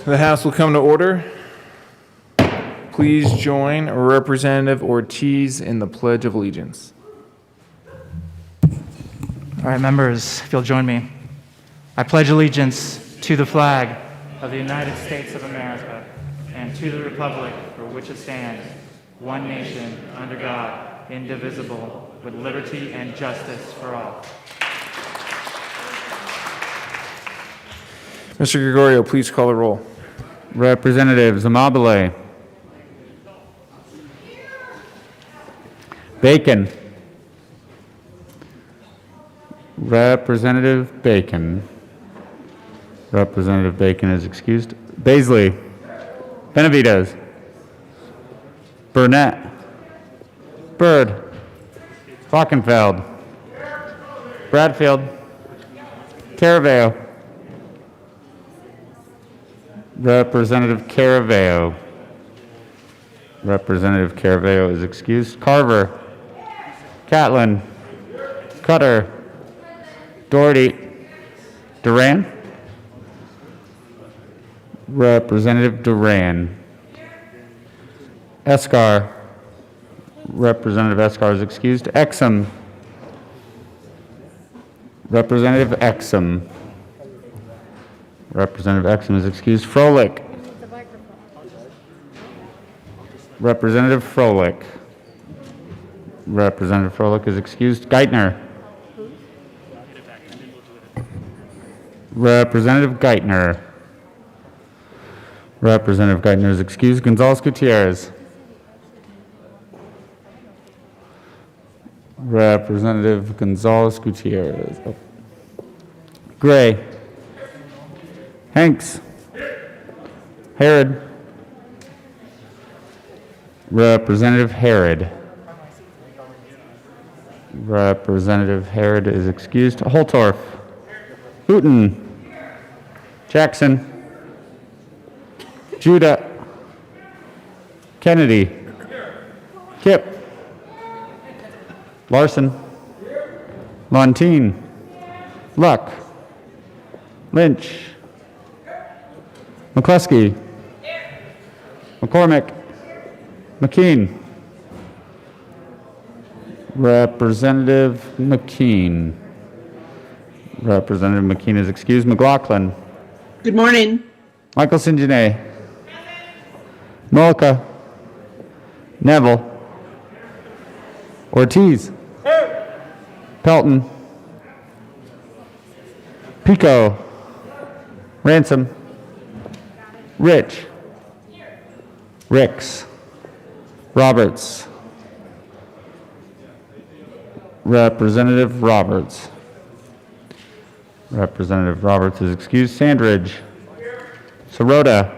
The House will come to order. Please join Representative Ortiz in the Pledge of Allegiance. All right, members, if you'll join me. I pledge allegiance to the flag of the United States of America and to the republic for which it stands, one nation, under God, indivisible, with liberty and justice for all. Mr. Gregorio, please call the roll. Representatives Amabile, Bacon, Representative Bacon. Representative Bacon is excused. Baisley, Benavides, Burnett, Byrd, Falkenfeld, Bradfield, Caraveo, Representative Caraveo. Representative Caraveo is excused. Carver, Catlin, Cutter, Doherty, Duran, Representative Duran, Escar, Representative Escar is excused. Exum, Representative Exum, Representative Exum is excused. Froelich, Representative Froelich, Representative Froelich is excused. Geithner, Representative Geithner, Representative Geithner is excused. Gonzalez Gutierrez, Representative Gonzalez Gutierrez. Gray, Hanks, Herod, Representative Herod. Representative Herod is excused. Holtorf, Hooton, Jackson, Judah, Kennedy, Kipp, Larson, Montine, Luck, Lynch, McCluskey, McCormick, McKean, Representative McKean. Representative McKean is excused. McLaughlin. Good morning. Michael Sinjane. Nolka. Neville. Ortiz. Pelton. Pico. Ransom. Rich. Ricks. Roberts. Representative Roberts. Representative Roberts is excused. Sandridge. Sirota.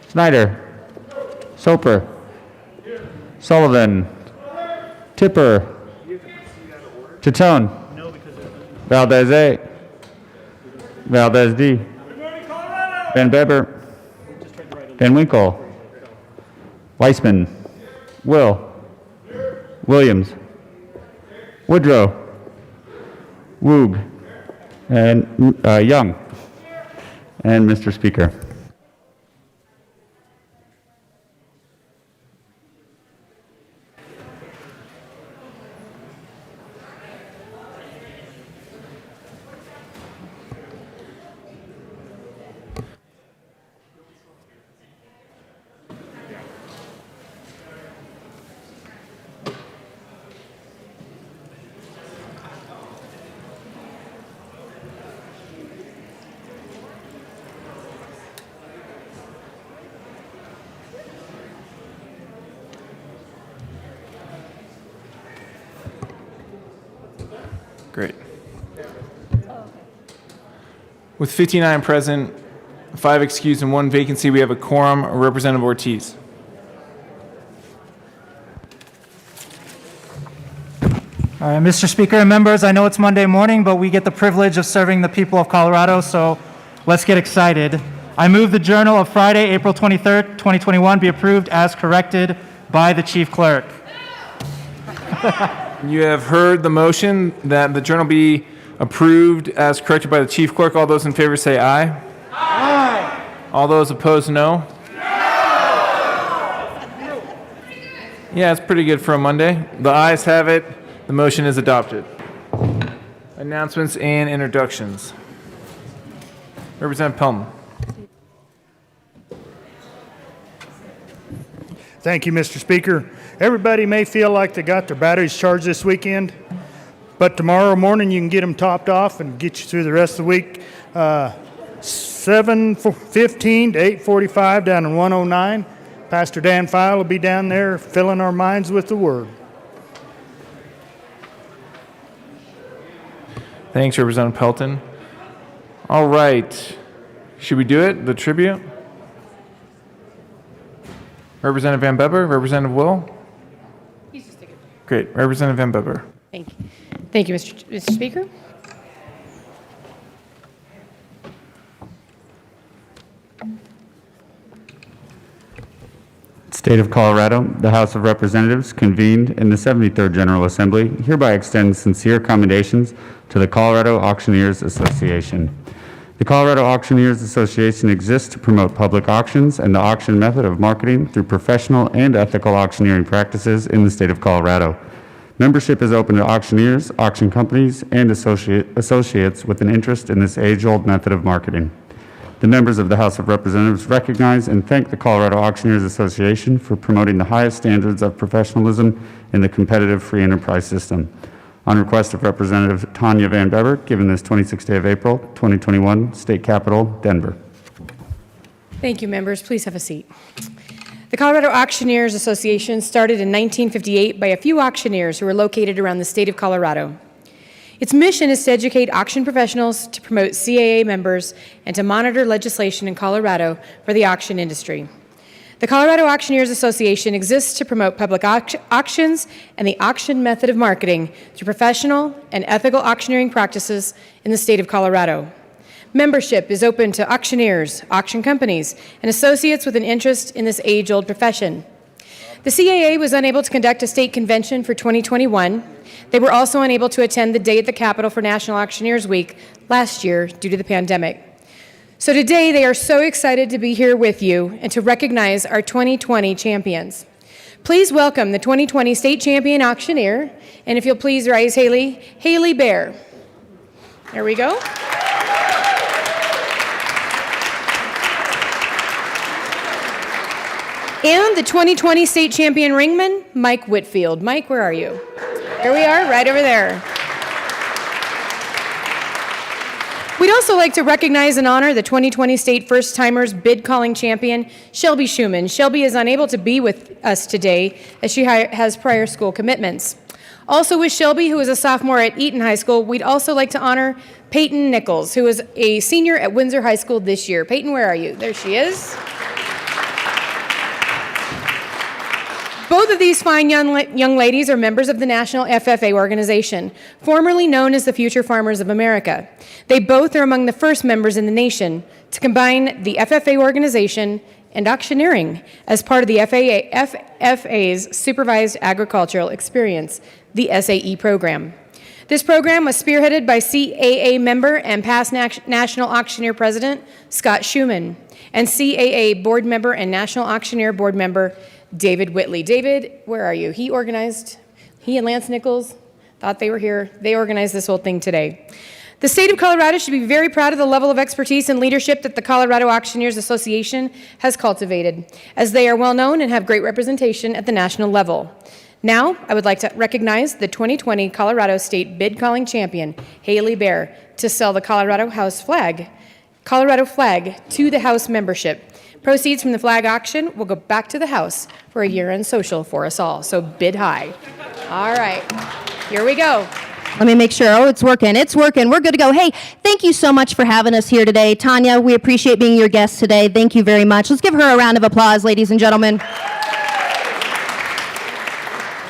Snyder. Soper. Sullivan. Tipper. Titone. Valdez A. Valdez D. Van Beber. Van Winkle. Weissman. Will. Williams. Woodrow. Woog. And Young. And Mr. Speaker. Great. With 59 present, 5 excused, and 1 vacancy, we have a quorum. Representative Ortiz. All right, Mr. Speaker and members, I know it's Monday morning, but we get the privilege of serving the people of Colorado, so let's get excited. I move the Journal of Friday, April 23rd, 2021 be approved as corrected by the Chief Clerk. You have heard the motion that the journal be approved as corrected by the Chief Clerk. All those in favor say aye. Aye. All those opposed, no. Yeah, it's pretty good for a Monday. The ayes have it. The motion is adopted. Announcements and introductions. Representative Pellman. Thank you, Mr. Speaker. Everybody may feel like they got their batteries charged this weekend, but tomorrow morning you can get them topped off and get you through the rest of the week. 7:15 to 8:45 down in 109. Pastor Dan File will be down there filling our minds with the Word. Thanks, Representative Pelton. All right. Should we do it? The tribute? Representative Van Beber, Representative Will? He's just taking. Great. Representative Van Beber. Thank you. Thank you, Mr. Speaker. State of Colorado, the House of Representatives convened in the 73rd General Assembly hereby extends sincere commendations to the Colorado Auctioneers Association. The Colorado Auctioneers Association exists to promote public auctions and the auction method of marketing through professional and ethical auctioneering practices in the state of Colorado. Membership is open to auctioneers, auction companies, and associates with an interest in this age-old method of marketing. The members of the House of Representatives recognize and thank the Colorado Auctioneers Association for promoting the highest standards of professionalism in the competitive free enterprise system. On request of Representative Tanya Van Beber, given this 26th day of April, 2021, State Capitol, Denver. Thank you, members. Please have a seat. The Colorado Auctioneers Association started in 1958 by a few auctioneers who were located around the state of Colorado. Its mission is to educate auction professionals, to promote CAA members, and to monitor legislation in Colorado for the auction industry. The Colorado Auctioneers Association exists to promote public auctions and the auction method of marketing through professional and ethical auctioneering practices in the state of Colorado. Membership is open to auctioneers, auction companies, and associates with an interest in this age-old profession. The CAA was unable to conduct a state convention for 2021. They were also unable to attend the Day at the Capitol for National Auctioneers Week last year due to the pandemic. So today they are so excited to be here with you and to recognize our 2020 champions. Please welcome the 2020 state champion auctioneer, and if you'll please rise, Haley Bear. There we go. And the 2020 state champion ringman, Mike Whitfield. Mike, where are you? There we are, right over there. We'd also like to recognize and honor the 2020 state first-timers bid calling champion, Shelby Schumann. Shelby is unable to be with us today as she has prior school commitments. Also with Shelby, who is a sophomore at Eaton High School, we'd also like to honor Peyton Nichols, who is a senior at Windsor High School this year. Peyton, where are you? There she is. Both of these fine young ladies are members of the National FFA organization, formerly known as the Future Farmers of America. They both are among the first members in the nation to combine the FFA organization and auctioneering as part of the FFA's Supervised Agricultural Experience, the SAE program. This program was spearheaded by CAA member and past National Auctioneer President Scott Schumann and CAA board member and National Auctioneer board member David Whitley. David, where are you? He and Lance Nichols thought they were here. They organized this whole thing today. The state of Colorado should be very proud of the level of expertise and leadership that the Colorado Auctioneers Association has cultivated, as they are well known and have great representation at the national level. Now, I would like to recognize the 2020 Colorado State Bid Calling Champion, Haley Bear, to sell the Colorado flag to the House membership. Proceeds from the flag auction will go back to the House for a year-end social for us all, so bid high. All right, here we go. Let me make sure. Oh, it's working. It's working. We're good to go. Hey, thank you so much for having us here today. Tanya, we appreciate being your guest today. Thank you very much. Let's give her a round of applause, ladies and gentlemen.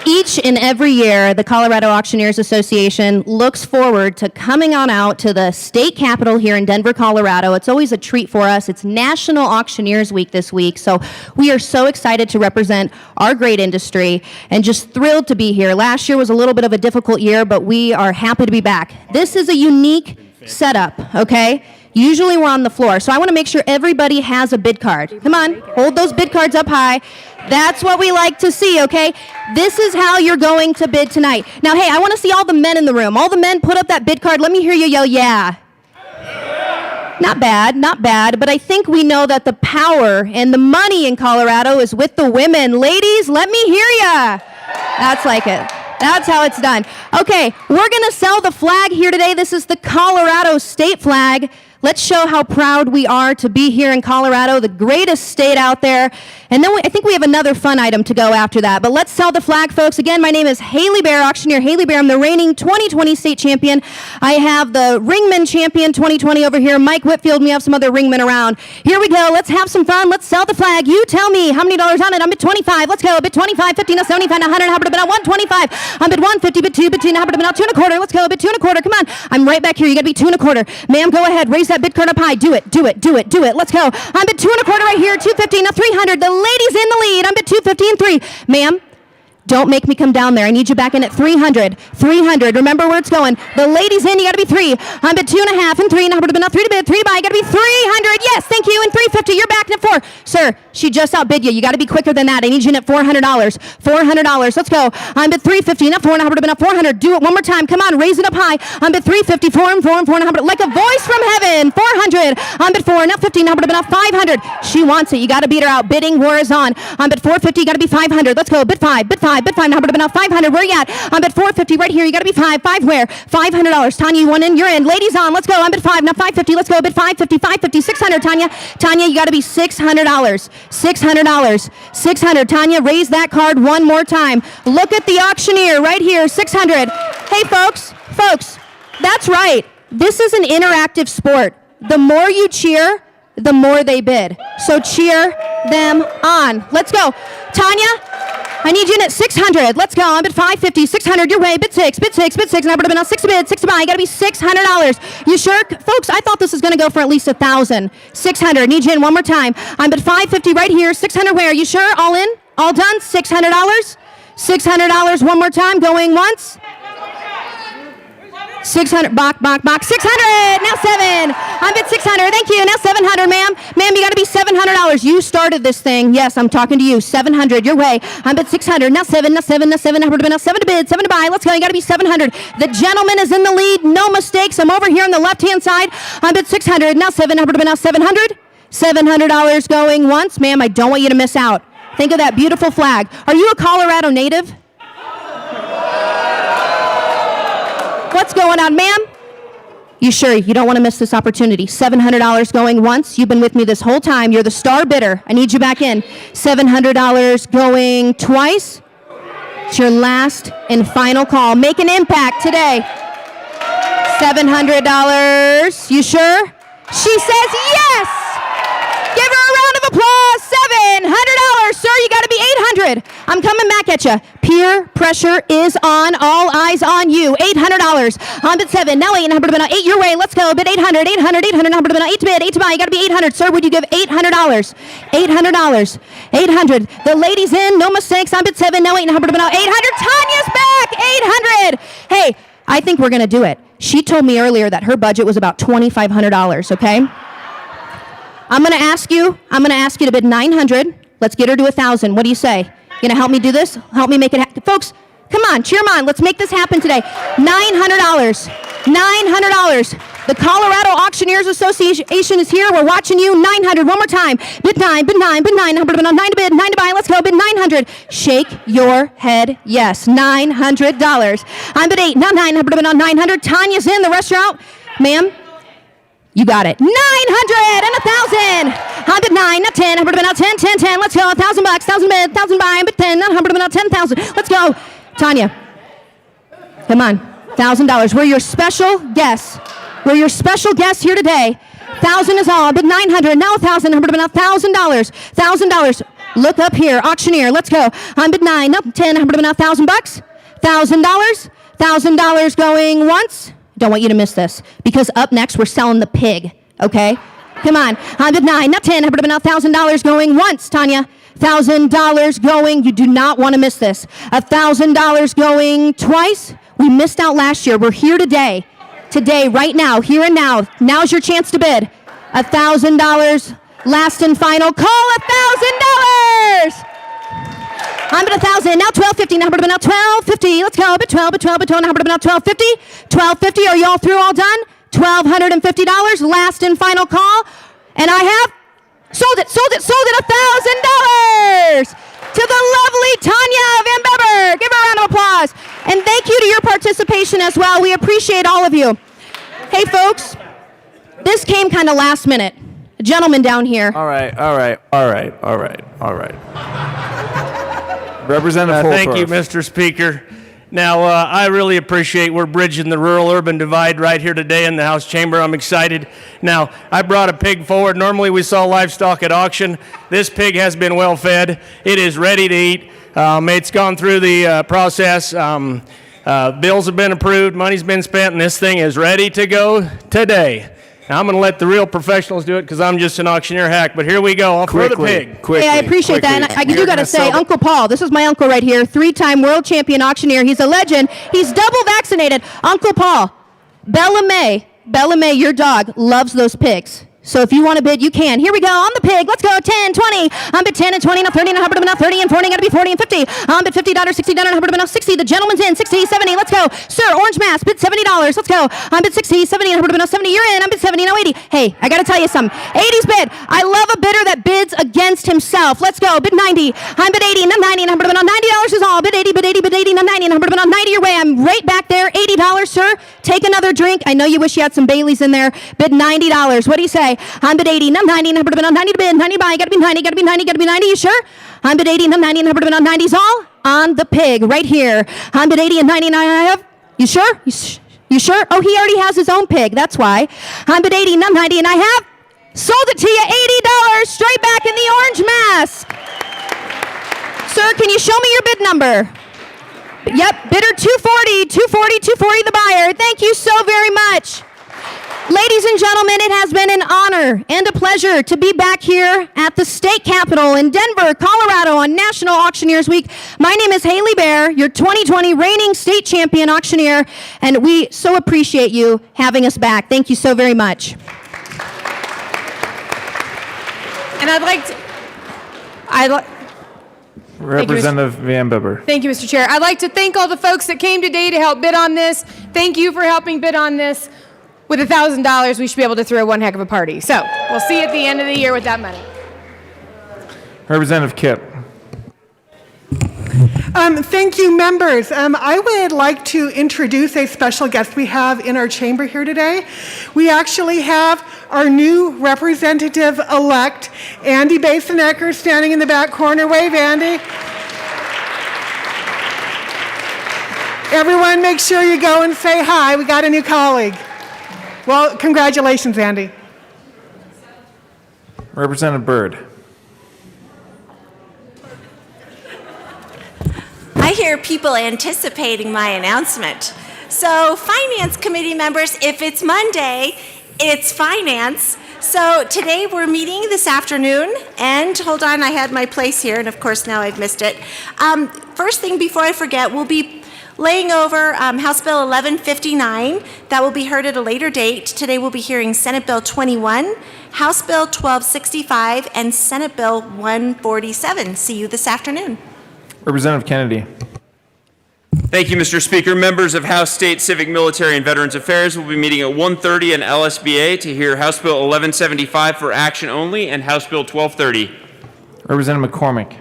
Each and every year, the Colorado Auctioneers Association looks forward to coming on out to the state capitol here in Denver, Colorado. It's always a treat for us. It's National Auctioneers Week this week, so we are so excited to represent our great industry and just thrilled to be here. Last year was a little bit of a difficult year, but we are happy to be back. This is a unique setup, okay? Usually we're on the floor. So I want to make sure everybody has a bid card. Come on, hold those bid cards up high. That's what we like to see, okay? This is how you're going to bid tonight. Now, hey, I want to see all the men in the room. All the men, put up that bid card. Let me hear you yell, yeah. Not bad, not bad, but I think we know that the power and the money in Colorado is with the women. Ladies, let me hear ya. That's like it. That's how it's done. Okay, we're going to sell the flag here today. This is the Colorado state flag. Let's show how proud we are to be here in Colorado, the greatest state out there. And then I think we have another fun item to go after that. But let's sell the flag, folks. Again, my name is Haley Bear, Auctioneer Haley Bear. I'm the reigning 2020 state champion. I have the Ringman champion 2020 over here, Mike Whitfield. We have some other ringmen around. Here we go. Let's have some fun. Let's sell the flag. You tell me how many dollars on it. I'm at 25. Let's go. Bid 25, 50, now 75, now 100, now 125. I'm bid 150, bid 2, bid 2, now 2 and a quarter. Let's go. Bid 2 and a quarter. Come on. I'm right back here. You got to be 2 and a quarter. Ma'am, go ahead. Raise that bid card up high. Do it. Do it. Do it. Do it. Let's go. I'm at 2 and a quarter right here. 250. Now 300. The ladies in the lead. I'm at 250 and 3. Ma'am, don't make me come down there. I need you back in at 300. 300. Remember where it's going. The ladies in. You got to be 3. I'm at 2.5 and 3. Now 3 to bid. 3 to buy. You got to be 300. Yes. Thank you. And 350. You're back at 4. Sir, she just outbid you. You got to be quicker than that. I need you in at $400. $400. Let's go. I'm at 350. Now 4 and 400. Do it one more time. Come on. Raise it up high. I'm at 350. 4 and 4 and 4 and like a voice from heaven. 400. I'm at 4. Now 50. Now 500. She wants it. You got to beat her out. Bidding war is on. I'm at 450. You got to be 500. Let's go. Bid 5. Bid 5. Bid 5. Now 500. Where you at? I'm at 450 right here. You got to be 5. 5 where? $500. Tanya, you want in? You're in. Ladies on. Let's go. I'm at 5. Now 550. Let's go. Bid 550. 550. 600. Tanya. Tanya, you got to be $600. $600. 600. Tanya, raise that card one more time. Look at the auctioneer right here. 600. Hey, folks. Folks, that's right. This is an interactive sport. The more you cheer, the more they bid. So cheer them on. Let's go. Tanya, I need you in at 600. Let's go. I'm at 550. 600. Your way. Bid 6. Bid 6. Bid 6. Now, bid 6 to bid. 6 to buy. You got to be $600. You sure? Folks, I thought this was going to go for at least 1,000. 600. Need you in one more time. I'm at 550 right here. 600 where? You sure? All in? All done? $600? $600 one more time. Going once. 600, box. 600, now 7. I'm at 600, thank you. Now 700, ma'am. Ma'am, you got to be $700. You started this thing. Yes, I'm talking to you. 700, your way. I'm at 600, now 7, now 7, now 7. Now 7 to bid, 7 to buy. Let's go, you got to be 700. The gentleman is in the lead, no mistakes. I'm over here on the left-hand side. I'm at 600, now 7, now 700. $700 going once. Ma'am, I don't want you to miss out. Think of that beautiful flag. Are you a Colorado native? What's going on, ma'am? You sure you don't want to miss this opportunity? $700 going once. You've been with me this whole time. You're the star bidder. I need you back in. $700 going twice. It's your last and final call. Make an impact today. $700. You sure? She says yes. Give her a round of applause. $700. Sir, you got to be 800. I'm coming back at you. Peer pressure is on. All eyes on you. $800. I'm at 7. Now 8. 8 your way. Let's go. Bid 800. 800. 8 to bid. 8 to buy. You got to be 800. Sir, would you give $800? $800. 800. The ladies in. No mistakes. I'm at 7. Now 8. 800. Tanya's back. 800. Hey, I think we're going to do it. She told me earlier that her budget was about $2,500, okay? I'm going to ask you to bid 900. Let's get her to 1,000. What do you say? You going to help me do this? Help me make it happen? Folks, come on, cheer them on. Let's make this happen today. $900. $900. The Colorado Auctioneers Association is here. We're watching you. 900. One more time. Bid 9, bid 9, bid 9. 9 to bid, 9 to buy. Let's go. Bid 900. Shake your head. Yes, $900. I'm bid 8. Now 9. 900. Tanya's in. The rest are out. Ma'am, you got it. 900 and 1,000. I'm at 9, not 10. I'm at 10, 10, 10. Let's go. $1,000. 1,000 bid, 1,000 buy. I'm at 10. Not 100, 10,000. Let's go. Tanya, come on. $1,000. We're your special guests. We're your special guests here today. 1,000 is all. But 900. Now 1,000. $1,000. $1,000. Look up here. Auctioneer. Let's go. I'm at 9. Up 10. $1,000. $1,000. $1,000 going once. Don't want you to miss this because up next we're selling the pig. Okay, come on. I'm at 9, not 10. $1,000 going once, Tanya. $1,000 going. You do not want to miss this. $1,000 going twice. We missed out last year. We're here today today, right now, here and now. Now's your chance to bid. $1,000, last and final call, $1,000. I'm at 1,000, now 1,250, now now 1,250. Let's go, bid 12, bid 12, bid 12, now now 1,250. 1,250, are you all through, all done? $1,250, last and final call. And I have sold it, $1,000 to the lovely Tanya Van Beber. Give her a round of applause. And thank you to your participation as well. We appreciate all of you. Hey, folks, this came kind of last minute. A gentleman down here. All right. Representative Thank you, Holtorf. Mr. Speaker. Now, I really appreciate we're bridging the rural-urban divide right here today in the House chamber. I'm excited. Now, I brought a pig forward. Normally, we sell livestock at auction. This pig has been well fed. It is ready to eat. It's gone through the process. Bills have been approved. Money's been spent, and this thing is ready to go today. Now, I'm going to let the real professionals do it because I'm just an auctioneer hack. But here we go. I'll throw the pig. Quickly, Hey, I appreciate that. And I do got to say, Uncle Paul, this is my uncle right here, 3-time world champion auctioneer. He's a legend. He's double vaccinated. Uncle Paul, Bella May, your dog, loves those pigs. So if you want to bid, you can. Here we go. On the pig. Let's go. 10, 20. I'm bid 10 and 20, now 30, now 30 and 40. Got to be 40 and 50. I'm bid $50, $60, now 60. The gentleman's in. 60, 70. Let's go. Sir, orange mask. Bid $70. Let's go. I'm bid 60, 70, now 70. You're in. I'm bid 70, now 80. Hey, I got to tell you something. 80's bid. I love a bidder that bids against himself. Let's go. Bid 90. I'm bid 80, now 90, now $90 is all. Bid 80, bid 80, bid 80, now 90, now 90 your way. I'm right back there. $80, sir. Take another drink. I know you wish you had some Baileys in there. Bid $90. What do you say? I'm bid 80, I'm 90, I'm 90 to bid, 90 buy, gotta be 90, gotta be 90, gotta be 90, you sure? I'm bid 80, I'm 90, I'm 90's all on the pig right here. I'm bid 80 and 99 I have. You sure? You sure? Oh, he already has his own pig, that's why. I'm bid 80, I'm 90, and I have sold it to you, $80, straight back in the orange mask. Sir, can you show me your bid number? Yep, bidder 240, 240 the buyer. Thank you so very much. Ladies and gentlemen, it has been an honor and a pleasure to be back here at the state capitol in Denver, Colorado on National Auctioneers Week. My name is Haley Bear, your 2020 reigning state champion auctioneer, and we so appreciate you having us back. Thank you so very much. And Representative Van Beber. Thank you, Mr. Chair. I'd like to thank all the folks that came today to help bid on this. Thank you for helping bid on this. With $1,000, we should be able to throw one heck of a party. So we'll see you at the end of the year with that money. Representative Kipp. Thank you, members. I would like to introduce a special guest we have in our chamber here today. We actually have our new representative-elect, Andy Basenecker, standing in the back corner. Wave, Andy. Everyone, make sure you go and say hi. We got a new colleague. Well, congratulations, Andy. Representative Byrd. I hear people anticipating my announcement. So, Finance Committee members, if it's Monday, it's Finance. So, today we're meeting this afternoon, and hold on, I had my place here, and of course now I've missed it. First thing before I forget, we'll be laying over House Bill 1159. That will be heard at a later date. Today we'll be hearing Senate Bill 21, House Bill 1265, and Senate Bill 147. See you this afternoon. Representative Kennedy. Thank you, Mr. Speaker. Members of House, State, Civic, Military, and Veterans Affairs will be meeting at 1:30 in LSBA to hear House Bill 1175 for action only and House Bill 1230. Representative McCormick.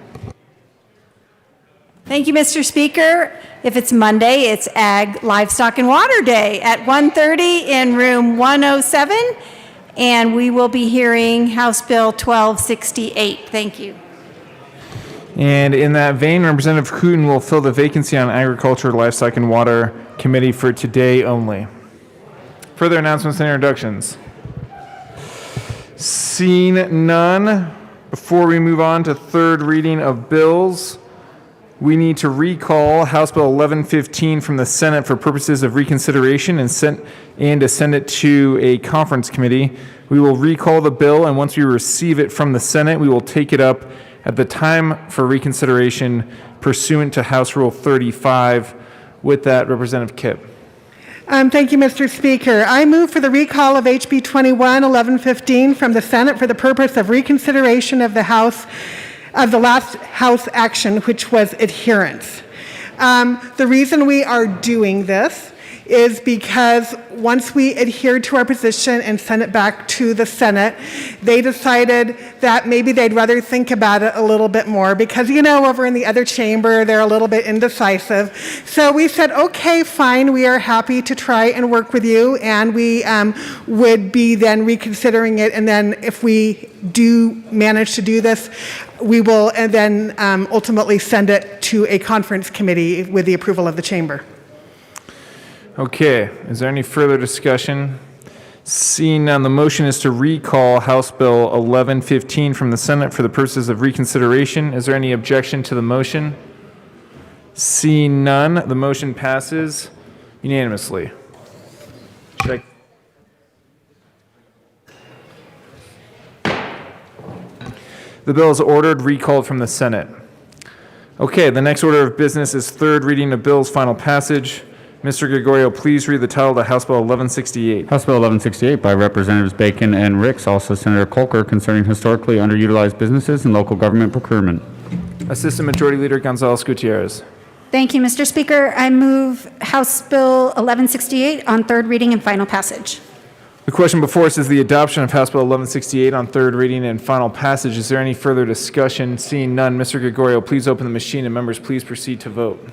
Thank you, Mr. Speaker. If it's Monday, it's Ag, Livestock, and Water Day at 1:30 in room 107, and we will be hearing House Bill 1268. Thank you. And in that vein, Representative Hooten will fill the vacancy on Agriculture, Livestock, and Water Committee for today only. Further announcements and introductions. Seeing none, before we move on to third reading of bills, we need to recall House Bill 1115 from the Senate for purposes of reconsideration and to send it to a conference committee. We will recall the bill, and once we receive it from the Senate, we will take it up at the time for reconsideration pursuant to House Rule 35. With that, Representative Kipp. Thank you, Mr. Speaker. I move for the recall of HB 21-1115 from the Senate for the purpose of reconsideration of the last House action, which was adherence. The reason we are doing this is because once we adhered to our position and sent it back to the Senate, they decided that maybe they'd rather think about it a little bit more because, over in the other chamber, they're a little bit indecisive. So we said, okay, fine, we are happy to try and work with you, and we would be then reconsidering it, and then if we do manage to do this, we will and then ultimately send it to a conference committee with the approval of the chamber. Okay, is there any further discussion? Seeing none, the motion is to recall House Bill 1115 from the Senate for the purposes of reconsideration. Is there any objection to the motion? Seeing none, the motion passes unanimously. Check. The bill is ordered, recalled from the Senate. Okay, the next order of business is third reading of bills, final passage. Mr. Gregorio, please read the title of House Bill 1168. House Bill 1168 by Representatives Bacon and Ricks, also Senator Kolker, concerning historically underutilized businesses and local government procurement. Assistant Majority Leader Gonzalez Gutierrez. Thank you, Mr. Speaker. I move House Bill 1168 on third reading and final passage. The question before us is the adoption of House Bill 1168 on third reading and final passage. Is there any further discussion? Seeing none, Mr. Gregorio, please open the machine and members, please proceed to vote.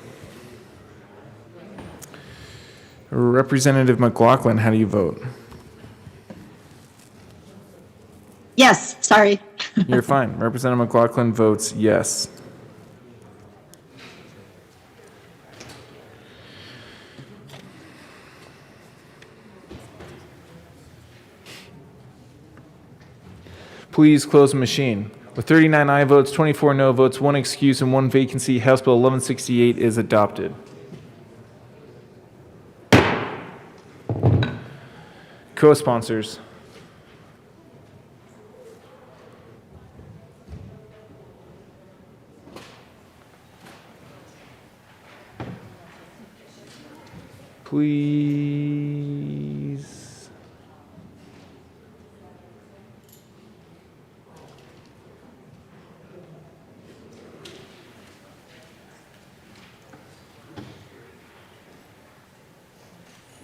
Representative McLaughlin, how do you vote? Yes, sorry. You're fine. Representative McLaughlin votes yes. Please close the machine. With 39 aye votes, 24 no votes, 1 excuse, and 1 vacancy, House Bill 1168 is adopted. Co-sponsors. Please.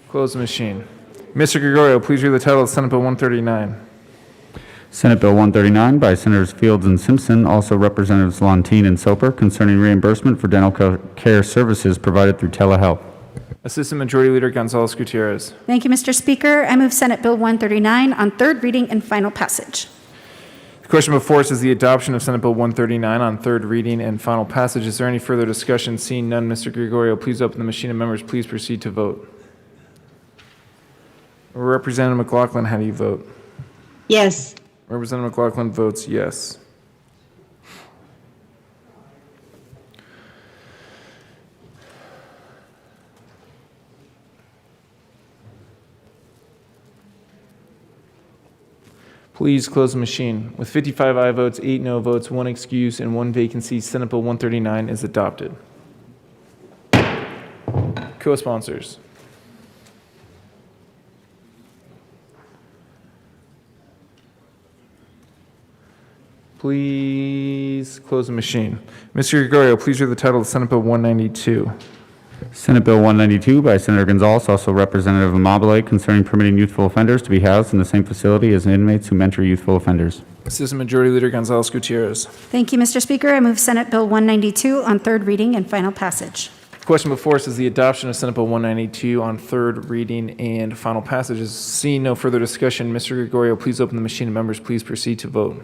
Close the machine. Mr. Gregorio, please read the title of Senate Bill 139. Senate Bill 139 by Senators Fields and Simpson, also Representatives Lontine and Soper, concerning reimbursement for dental care services provided through telehealth. Assistant Majority Leader Gonzalez Gutierrez. Thank you, Mr. Speaker. I move Senate Bill 139 on third reading and final passage. The question before us is the adoption of Senate Bill 139 on third reading and final passage. Is there any further discussion? Seeing none, Mr. Gregorio, please open the machine and members, please proceed to vote. Representative McLaughlin, how do you vote? Yes. Representative McLaughlin votes yes. Please close the machine. With 55 aye votes, 8 no votes, 1 excuse, and 1 vacancy, Senate Bill 139 is adopted. Co-sponsors. Please close the machine. Mr. Gregorio, please read the title of Senate Bill 192. Senate Bill 192 by Senator Gonzalez, also Representative Amabile, concerning permitting youthful offenders to be housed in the same facility as inmates who mentor youthful offenders. Assistant Majority Leader Gonzalez Gutierrez. Thank you, Mr. Speaker. I move Senate Bill 192 on third reading and final passage. The question before us is the adoption of Senate Bill 192 on third reading and final passage. Seeing no further discussion, Mr. Gregorio, please open the machine and members, please proceed to vote.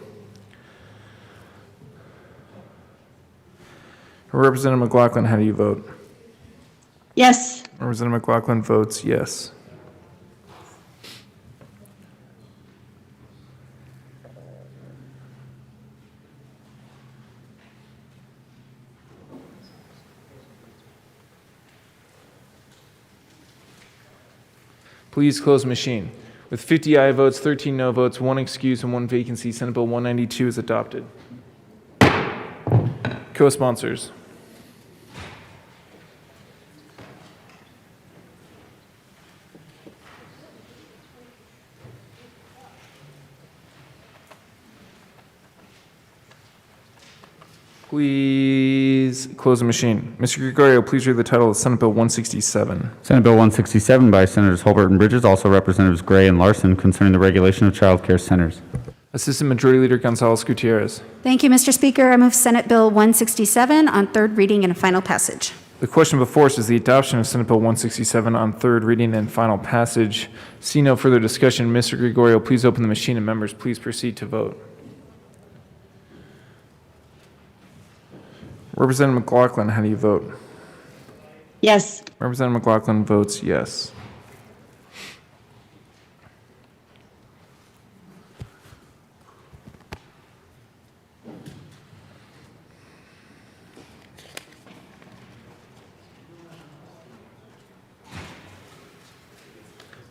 Representative McLaughlin, how do you vote? Yes. Representative McLaughlin votes yes. Please close the machine. With 50 aye votes, 13 no votes, 1 excuse, and 1 vacancy, Senate Bill 192 is adopted. Co-sponsors. Please close the machine. Mr. Gregorio, please read the title of Senate Bill 167. Senate Bill 167 by Senators Holbert and Bridges, also Representatives Gray and Larson, concerning the regulation of child care centers. Assistant Majority Leader Gonzalez Gutierrez. Thank you, Mr. Speaker. I move Senate Bill 167 on third reading and final passage. The question before us is the adoption of Senate Bill 167 on third reading and final passage. See no further discussion. Mr. Gregorio, please open the machine, and members, please proceed to vote. Representative McLaughlin, how do you vote? Yes. Representative McLaughlin votes yes.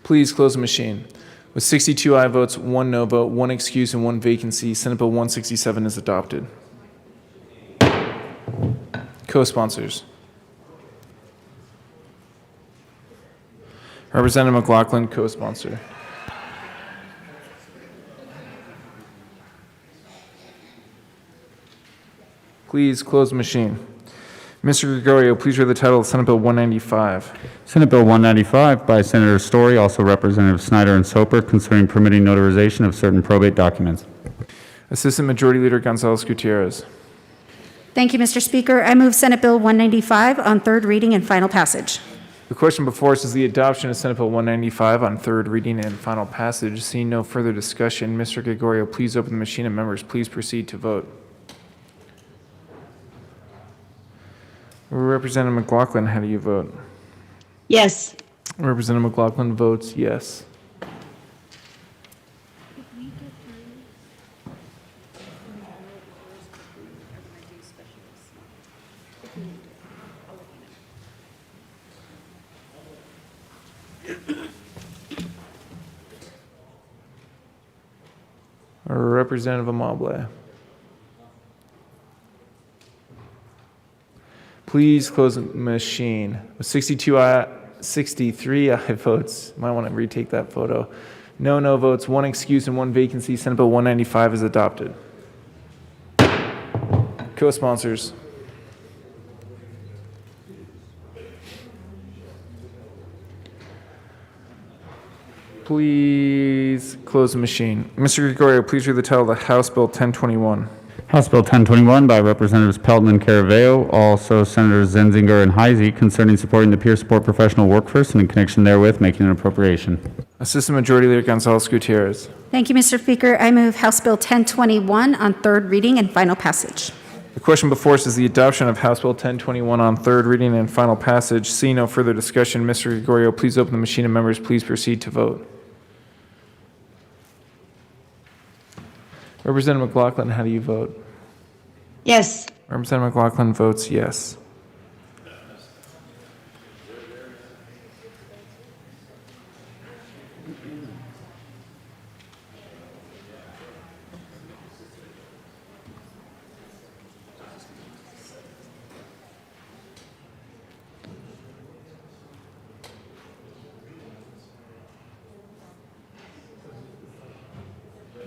Please close the machine. With 62 aye votes, 1 no vote, 1 excuse, and 1 vacancy, Senate Bill 167 is adopted. Co-sponsors. Representative McLaughlin, co-sponsor. Please close the machine. Mr. Gregorio, please read the title of Senate Bill 195. Senate Bill 195 by Senator Story, also Representative Snyder and Soper, concerning permitting notarization of certain probate documents. Assistant Majority Leader Gonzalez Gutierrez. Thank you, Mr. Speaker. I move Senate Bill 195 on third reading and final passage. The question before us is the adoption of Senate Bill 195 on third reading and final passage. Seeing no further discussion, Mr. Gregorio, please open the machine, and members, please proceed to vote. Representative McLaughlin, how do you vote? Yes. Representative McLaughlin votes yes. Representative Amable. Please close the machine. With 63 aye votes, might want to retake that photo. No votes, 1 excuse, and 1 vacancy, Senate Bill 195 is adopted. Co-sponsors. Please close the machine. Mr. Gregorio, please read the title of the House Bill 1021. House Bill 1021 by Representatives Pelton and Caraveo, also Senators Zenzinger and Heisey, concerning supporting the peer support professional workforce and in connection therewith making an appropriation. Assistant Majority Leader Gonzalez Gutierrez. Thank you, Mr. Speaker. I move House Bill 1021 on third reading and final passage. The question before us is the adoption of House Bill 1021 on third reading and final passage. Seeing no further discussion, Mr. Gregorio, please open the machine, and members, please proceed to vote. Representative McLaughlin, how do you vote? Yes. Representative McLaughlin votes yes.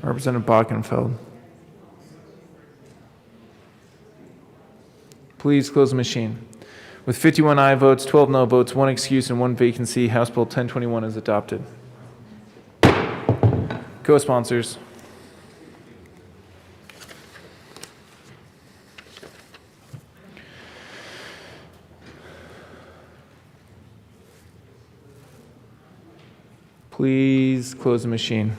Representative Bockenfeld. Please close the machine. With 51 aye votes, 12 no votes, 1 excuse, and 1 vacancy, House Bill 1021 is adopted. Co-sponsors. Please close the machine.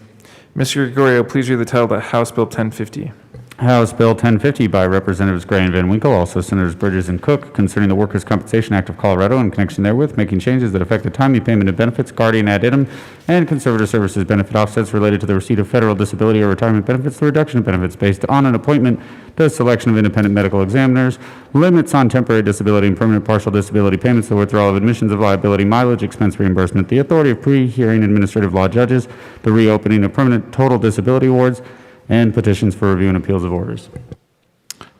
Mr. Gregorio, please read the title of the House Bill 1050. House Bill 1050 by Representatives Gray and Van Winkle, also Senators Bridges and Cook, concerning the Workers' Compensation Act of Colorado in connection therewith, making changes that affect the timely payment of benefits, guardian ad litem, and conservator services benefit offsets related to the receipt of federal disability or retirement benefits, the reduction of benefits based on an appointment, the selection of independent medical examiners, limits on temporary disability and permanent partial disability payments, the withdrawal of admissions of liability, mileage, expense reimbursement, the authority of pre-hearing administrative law judges, the reopening of permanent total disability awards, and petitions for review and appeals of orders.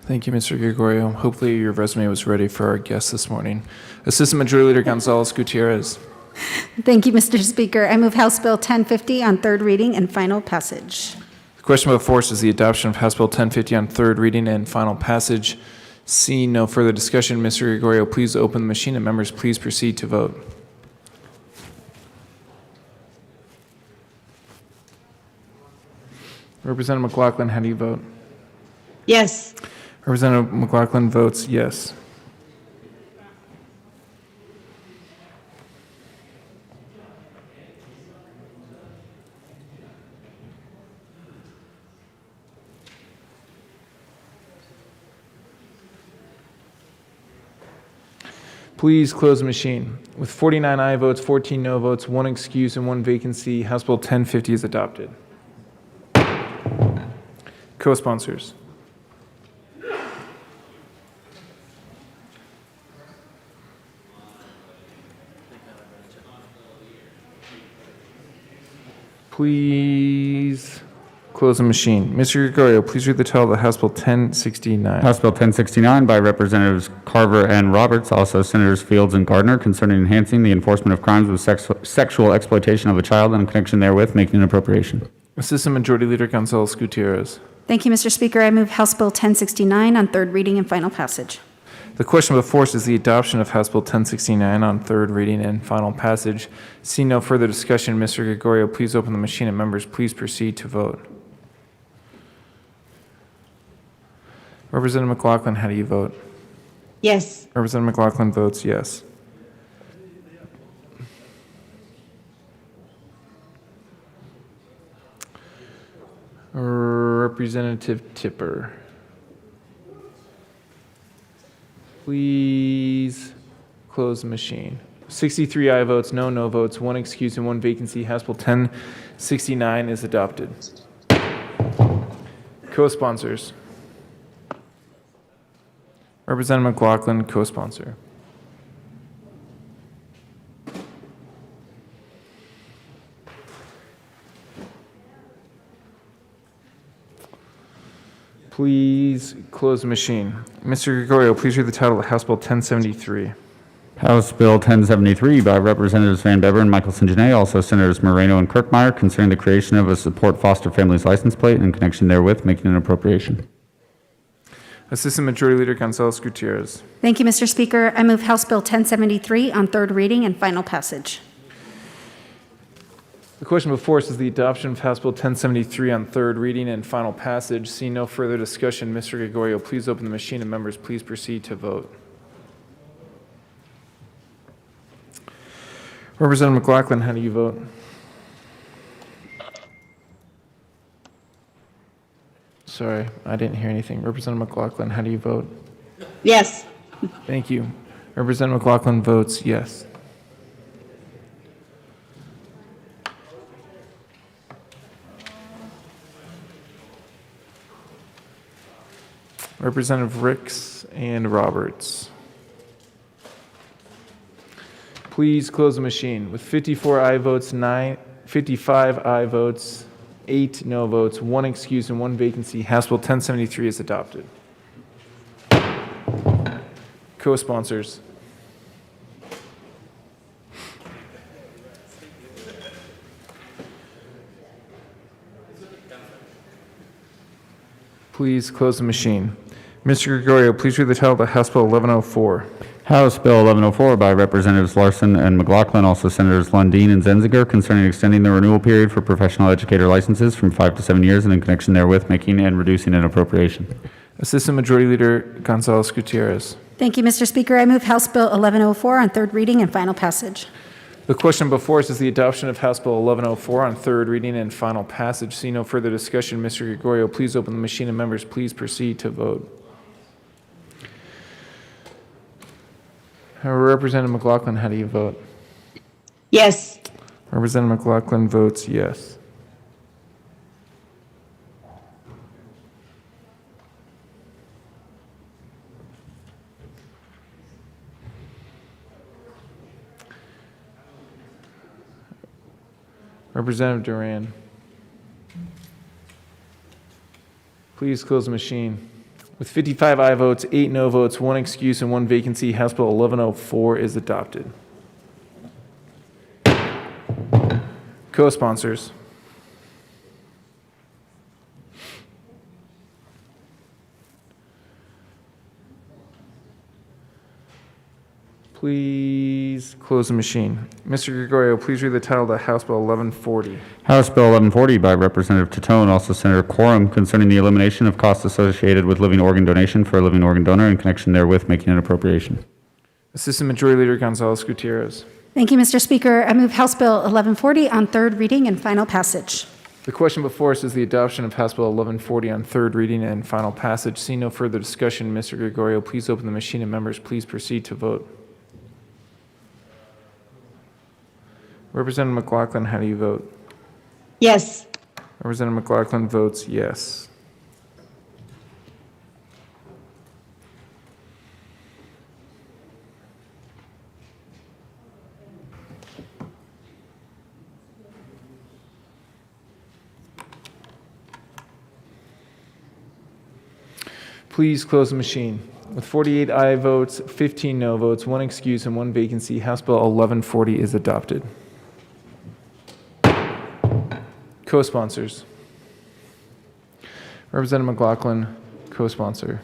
Thank you, Mr. Gregorio. Hopefully your resume was ready for our guest this morning. Assistant Majority Leader Gonzalez Gutierrez. Thank you, Mr. Speaker. I move House Bill 1050 on third reading and final passage. The question before us is the adoption of House Bill 1050 on third reading and final passage. Seeing no further discussion, Mr. Gregorio, please open the machine and members please proceed to vote. Representative McLaughlin, how do you vote? Yes. Representative McLaughlin votes yes. Please close the machine. With 49 aye votes, 14 no votes, 1 excuse, and 1 vacancy, House Bill 1050 is adopted. Co-sponsors. Please close the machine. Mr. Gregorio, please read the title of the House Bill 1069. House Bill 1069 by Representatives Carver and Roberts, also Senators Fields and Gardner, concerning enhancing the enforcement of crimes with sexual exploitation of a child and in connection therewith, making an appropriation. Assistant Majority Leader Gonzalez Gutierrez. Thank you, Mr. Speaker. I move House Bill 1069 on third reading and final passage. The question before us is the adoption of House Bill 1069 on third reading and final passage. Seeing no further discussion, Mr. Gregorio, please open the machine and members please proceed to vote. Representative McLaughlin, how do you vote? Yes. Representative McLaughlin votes yes. Representative Tipper. Please close the machine. 63 aye votes, no votes, 1 excuse, and 1 vacancy. House Bill 1069 is adopted. Co-sponsors. Representative McLaughlin, co-sponsor. Please close the machine. Mr. Gregorio, please read the title of House Bill 1073. House Bill 1073 by Representatives Van Beveren, Michelson, Janae, also Senators Moreno and Kirkmeyer, concerning the creation of a Support Foster Families license plate and in connection therewith, making an appropriation. Assistant Majority Leader Gonzalez Gutierrez. Thank you, Mr. Speaker. I move House Bill 1073 on third reading and final passage. The question before us is the adoption of House Bill 1073 on third reading and final passage. Seeing no further discussion, Mr. Gregorio, please open the machine and members please proceed to vote. Representative McLaughlin, how do you vote? Sorry, I didn't hear anything. Representative McLaughlin, how do you vote? Yes. Thank you. Representative McLaughlin votes yes. Representative Ricks and Roberts. Please close the machine. With 54 aye votes, 55 aye votes, 8 no votes, 1 excuse, and 1 vacancy, House Bill 1073 is adopted. Co-sponsors. Please close the machine. Mr. Gregorio, please read the title of the House Bill 1104. House Bill 1104 by Representatives Larson and McLaughlin, also Senators Lundin and Zenziger, concerning extending the renewal period for professional educator licenses from 5 to 7 years and in connection therewith making and reducing an appropriation. Assistant Majority Leader Gonzalez Gutierrez. Thank you, Mr. Speaker. I move House Bill 1104 on third reading and final passage. The question before us is the adoption of House Bill 1104 on third reading and final passage. See no further discussion. Mr. Gregorio, please open the machine and members please proceed to vote. Representative McLaughlin, how do you vote? Yes. Representative McLaughlin votes yes. Representative Duran. Please close the machine. With 55 aye votes, 8 no votes, 1 excuse, and 1 vacancy, House Bill 1104 is adopted. Co-sponsors. Please close the machine. Mr. Gregorio, please read the title of the House Bill 1140. House Bill 1140 by Representative Tatone, also Senator Quorum, concerning the elimination of costs associated with living organ donation for a living organ donor in connection therewith making an appropriation. Assistant Majority Leader Gonzalez Gutierrez. Thank you, Mr. Speaker. I move House Bill 1140 on third reading and final passage. The question before us is the adoption of House Bill 1140 on third reading and final passage. Seeing no further discussion, Mr. Gregorio, please open the machine and members, please proceed to vote. Representative McLaughlin, how do you vote? Yes. Representative McLaughlin votes yes. Please close the machine. With 48 aye votes, 15 no votes, 1 excuse, and 1 vacancy, House Bill 1140 is adopted. Co-sponsors. Representative McLaughlin, co-sponsor.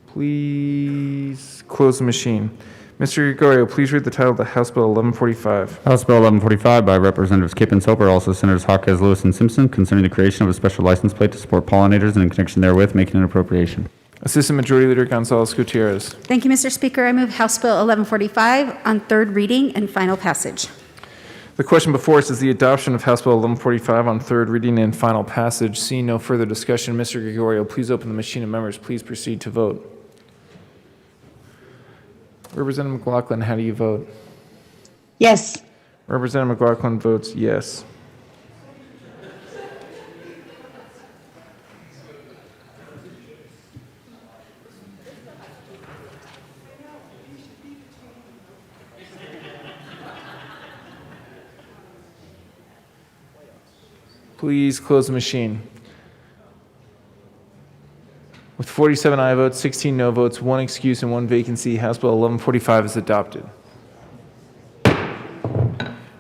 Please close the machine. Mr. Gregorio, please read the title of the House Bill 1145. House Bill 1145 by Representatives Kipp and Soper, also Senators Jaquez, Lewis, and Simpson, concerning the creation of a special license plate to support pollinators and in connection therewith making an appropriation. Assistant Majority Leader Gonzalez Gutierrez. Thank you, Mr. Speaker. I move House Bill 1145 on third reading and final passage. The question before us is the adoption of House Bill 1145 on third reading and final passage. Seeing no further discussion, Mr. Gregorio, please open the machine and members, please proceed to vote. Representative McLaughlin, how do you vote? Yes. Representative McLaughlin votes yes. Please close the machine. With 47 aye votes, 16 no votes, 1 excuse, and 1 vacancy, House Bill 1145 is adopted.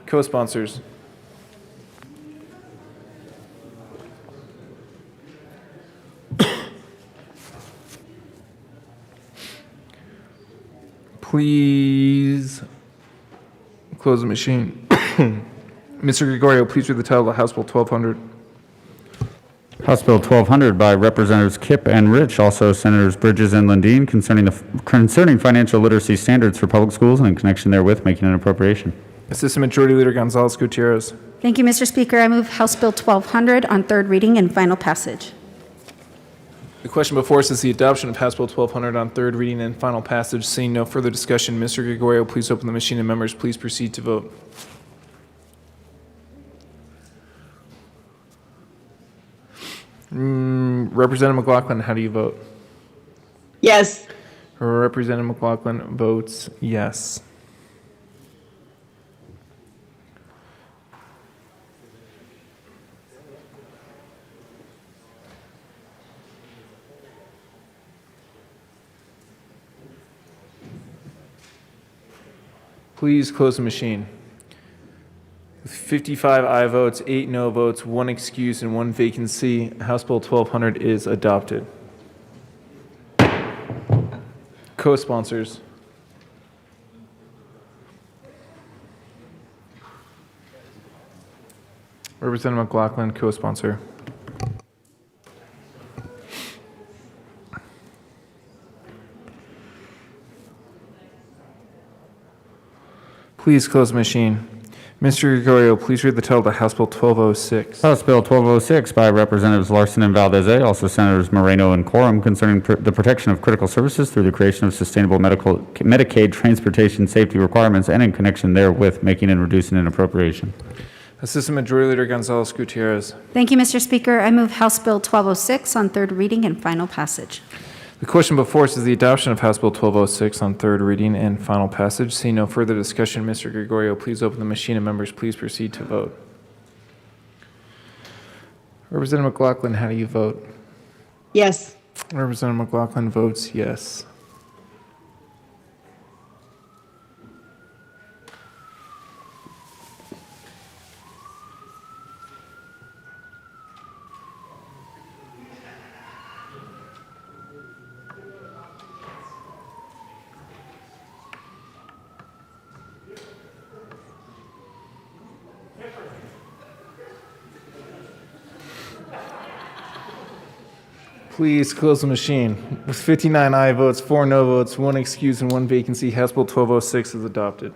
Co-sponsors. Please close the machine. Mr. Gregorio, please read the title of House Bill 1200. House Bill 1200 by Representatives Kipp and Rich, also Senators Bridges and Lundeen, concerning financial literacy standards for public schools and in connection therewith making an appropriation. Assistant Majority Leader Gonzalez Gutierrez. Thank you, Mr. Speaker. I move House Bill 1200 on third reading and final passage. The question before us is the adoption of House Bill 1200 on third reading and final passage. Seeing no further discussion, Mr. Gregorio, please open the machine and members, please proceed to vote. Representative McLaughlin, how do you vote? Yes. Representative McLaughlin votes yes. Please close the machine. With 55 aye votes, 8 no votes, 1 excuse, and 1 vacancy, House Bill 1200 is adopted. Co-sponsors. Representative McLaughlin, co-sponsor. Please close the machine. Mr. Gregorio, please read the title of the House Bill 1206. House Bill 1206 by Representatives Larson and Valdez, also Senators Moreno and Quorum, concerning the protection of critical services through the creation of sustainable Medicaid transportation safety requirements and in connection therewith making and reducing an appropriation. Assistant Majority Leader Gonzalez Gutierrez. Thank you, Mr. Speaker. I move House Bill 1206 on third reading and final passage. The question before us is the adoption of House Bill 1206 on third reading and final passage. Seeing no further discussion, Mr. Gregorio, please open the machine and members, please proceed to vote. Representative McLaughlin, how do you vote? Yes. Representative McLaughlin votes yes. Please close the machine. With 59 aye votes, 4 no votes, 1 excuse, and 1 vacancy, House Bill 1206 is adopted.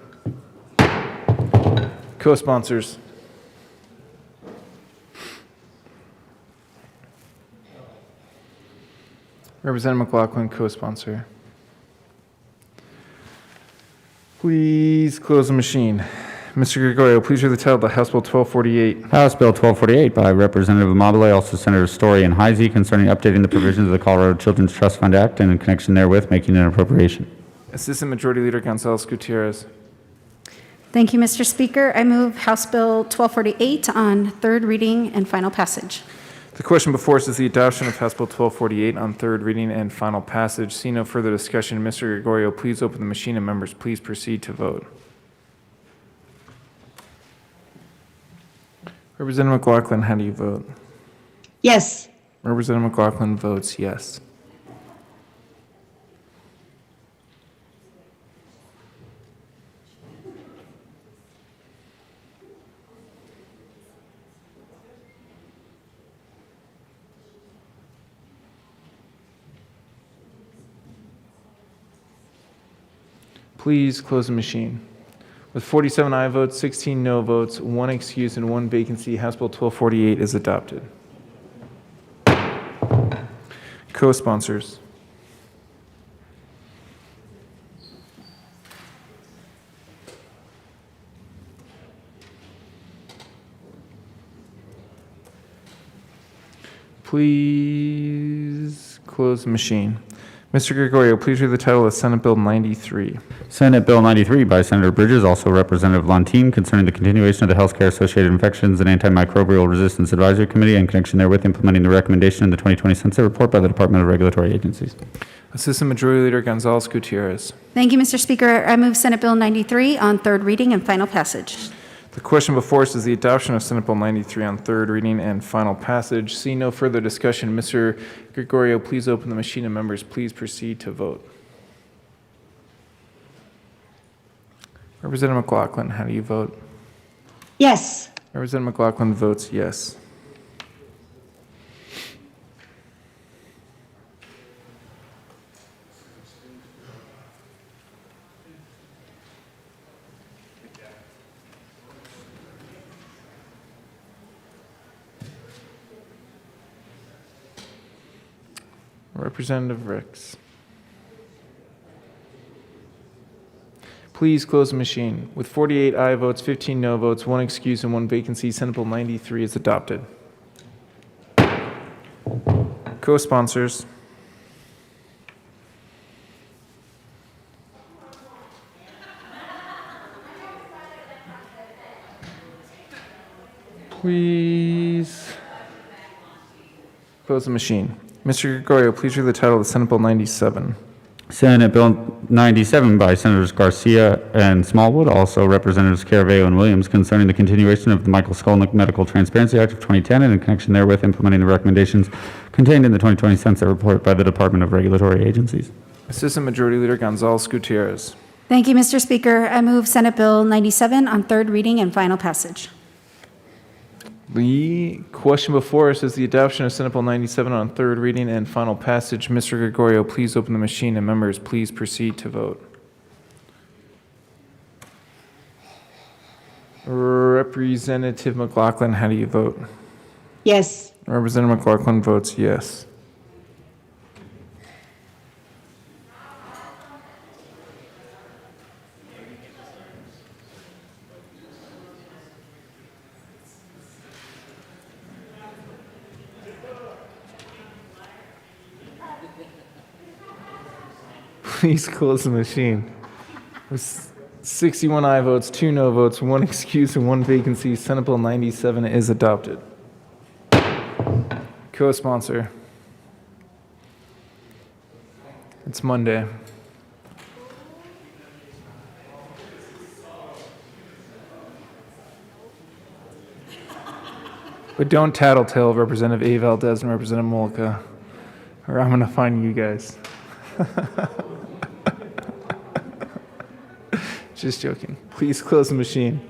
Co-sponsors. Representative McLaughlin, co-sponsor. Please close the machine. Mr. Gregorio, please read the title of the House Bill 1248. House Bill 1248 by Representative Amabile, also Senators Story and Heisey, concerning updating the provisions of the Colorado Children's Trust Fund Act and in connection therewith making an appropriation. Assistant Majority Leader Gonzalez Gutierrez. Thank you, Mr. Speaker. I move House Bill 1248 on third reading and final passage. The question before us is the adoption of House Bill 1248 on third reading and final passage. See no further discussion. Mr. Gregorio, please open the machine and members, please proceed to vote. Representative McLaughlin, how do you vote? Yes. Representative McLaughlin votes yes. Please close the machine. With 47 aye votes, 16 no votes, 1 excuse, and 1 vacancy, House Bill 1248 is adopted. Co-sponsors. Please close the machine. Mr. Gregorio, please read the title of Senate Bill 93. Senate Bill 93 by Senator Bridges, also Representative Lontine, concerning the continuation of the Healthcare Associated Infections and Antimicrobial Resistance Advisory Committee and in connection therewith implementing the recommendation in the 2020 Census Report by the Department of Regulatory Agencies. Assistant Majority Leader Gonzalez Gutierrez. Thank you, Mr. Speaker. I move Senate Bill 93 on third reading and final passage. The question before us is the adoption of Senate Bill 93 on third reading and final passage. See no further discussion. Mr. Gregorio, please open the machine and members, please proceed to vote. Representative McLaughlin, how do you vote? Yes. Representative McLaughlin votes yes. Representative Ricks. Please close the machine. With 48 aye votes, 15 no votes, 1 excuse, and 1 vacancy, Senate Bill 93 is adopted. Co-sponsors. Please close the machine. Mr. Gregorio, please read the title of Senate Bill 97. Senate Bill 97 by Senators Garcia and Smallwood, also Representatives Caraveo and Williams, concerning the continuation of the Michael Skolnick Medical Transparency Act of 2010 and in connection therewith implementing the recommendations contained in the 2020 Census Report by the Department of Regulatory Agencies. Assistant Majority Leader Gonzalez Gutierrez. Thank you, Mr. Speaker. I move Senate Bill 97 on third reading and final passage. The question before us is the adoption of Senate Bill 97 on third reading and final passage. Mr. Gregorio, please open the machine and members, please proceed to vote. Representative McLaughlin, how do you vote? Yes. Representative McLaughlin votes yes. Please close the machine. With 61 aye votes, 2 no votes, 1 excuse, and 1 vacancy, Senate Bill 97 is adopted. Co-sponsor. It's Monday. But don't tattletale Representative A. Valdez and Representative Molka, or I'm going to find you guys. Just joking. Please close the machine.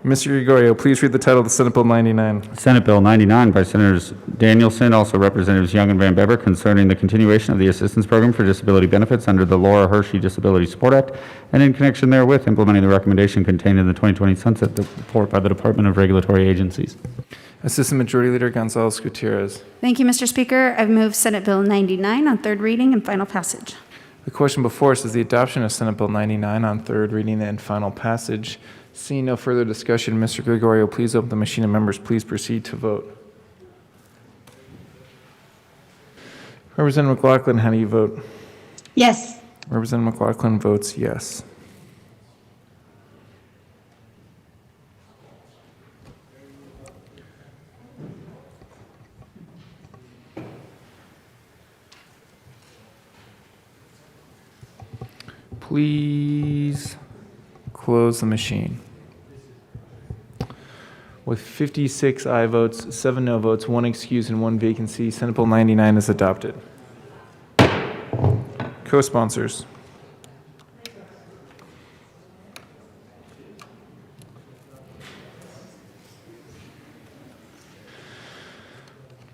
Mr. Gregorio, please read the title of the Senate Bill 99. Senate Bill 99 by Senators Danielson, also Representatives Young and Van Bever, concerning the continuation of the assistance program for disability benefits under the Laura Hershey Disability Support Act, and in connection therewith, implementing the recommendation contained in the 2020 Sunset Report by the Department of Regulatory Agencies. Assistant Majority Leader Gonzalez Gutierrez. Thank you, Mr. Speaker. I move Senate Bill 99 on third reading and final passage. The question before us is the adoption of Senate Bill 99 on third reading and final passage. Seeing no further discussion, Mr. Gregorio, please open the machine and members, please proceed to vote. Representative McLaughlin, how do you vote? Yes. Representative McLaughlin votes yes. Please close the machine. With 56 aye votes, 7 no votes, 1 excuse, and 1 vacancy, Senate Bill 99 is adopted. Co-sponsors.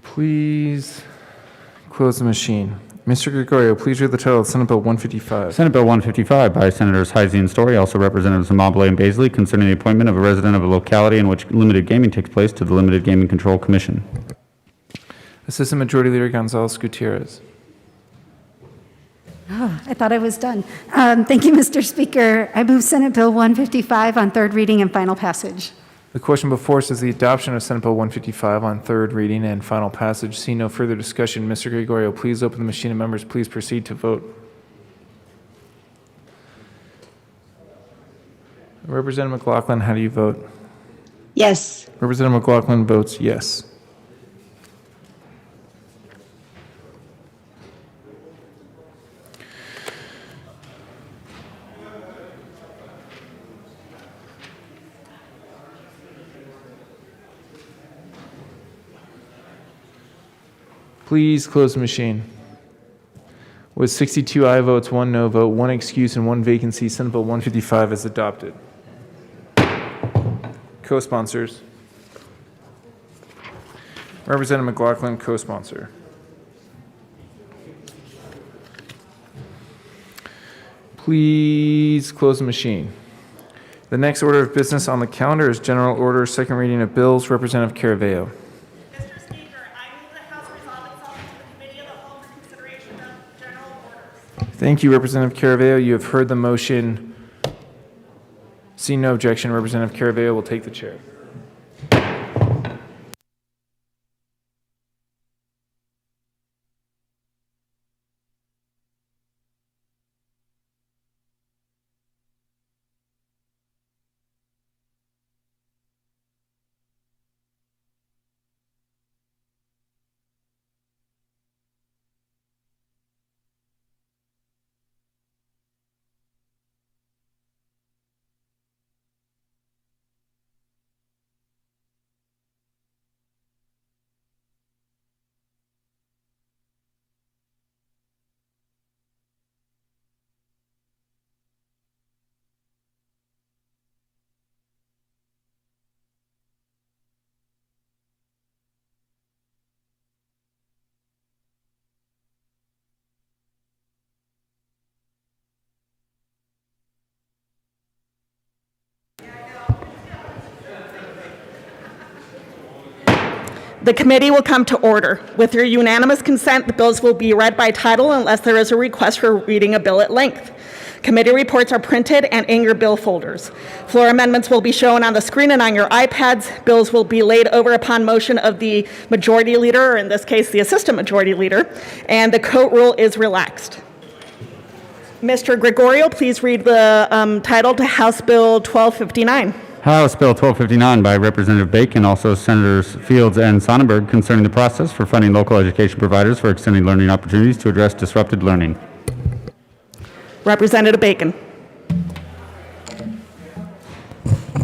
Please close the machine. Mr. Gregorio, please read the title of Senate Bill 155. Senate Bill 155 by Senators Heisey and Story, also Representatives Amabile and Baisley, concerning the appointment of a resident of a locality in which limited gaming takes place to the Limited Gaming Control Commission. Assistant Majority Leader Gonzalez Gutierrez. Oh, I thought I was done. Thank you, Mr. Speaker. I move Senate Bill 155 on third reading and final passage. The question before us is the adoption of Senate Bill 155 on third reading and final passage. Seeing no further discussion, Mr. Gregorio, please open the machine and members, please proceed to vote. Representative McLaughlin, how do you vote? Yes. Representative McLaughlin votes yes. Please close the machine. With 62 aye votes, 1 no vote, 1 excuse, and 1 vacancy, Senate Bill 155 is adopted. Co-sponsors. Representative McLaughlin, co-sponsor. Please close the machine. The next order of business on the calendar is General Order, second reading of bills. Representative Caraveo. Thank you, Representative Caraveo. You have heard the motion. Seeing no objection, Representative Caraveo will take the chair. The committee will come to order. With your unanimous consent, the bills will be read by title unless there is a request for reading a bill at length. Committee reports are printed and in your bill folders. Floor amendments will be shown on the screen and on your iPads. Bills will be laid over upon motion of the majority leader, or in this case, the assistant majority leader, and the coat rule is relaxed. Mr. Gregorio, please read the title to House Bill 1259. House Bill 1259 by Representative Bacon, also Senators Fields and Sonnenberg, concerning the process for funding local education providers for extending learning opportunities to address disrupted learning. Representative Bacon.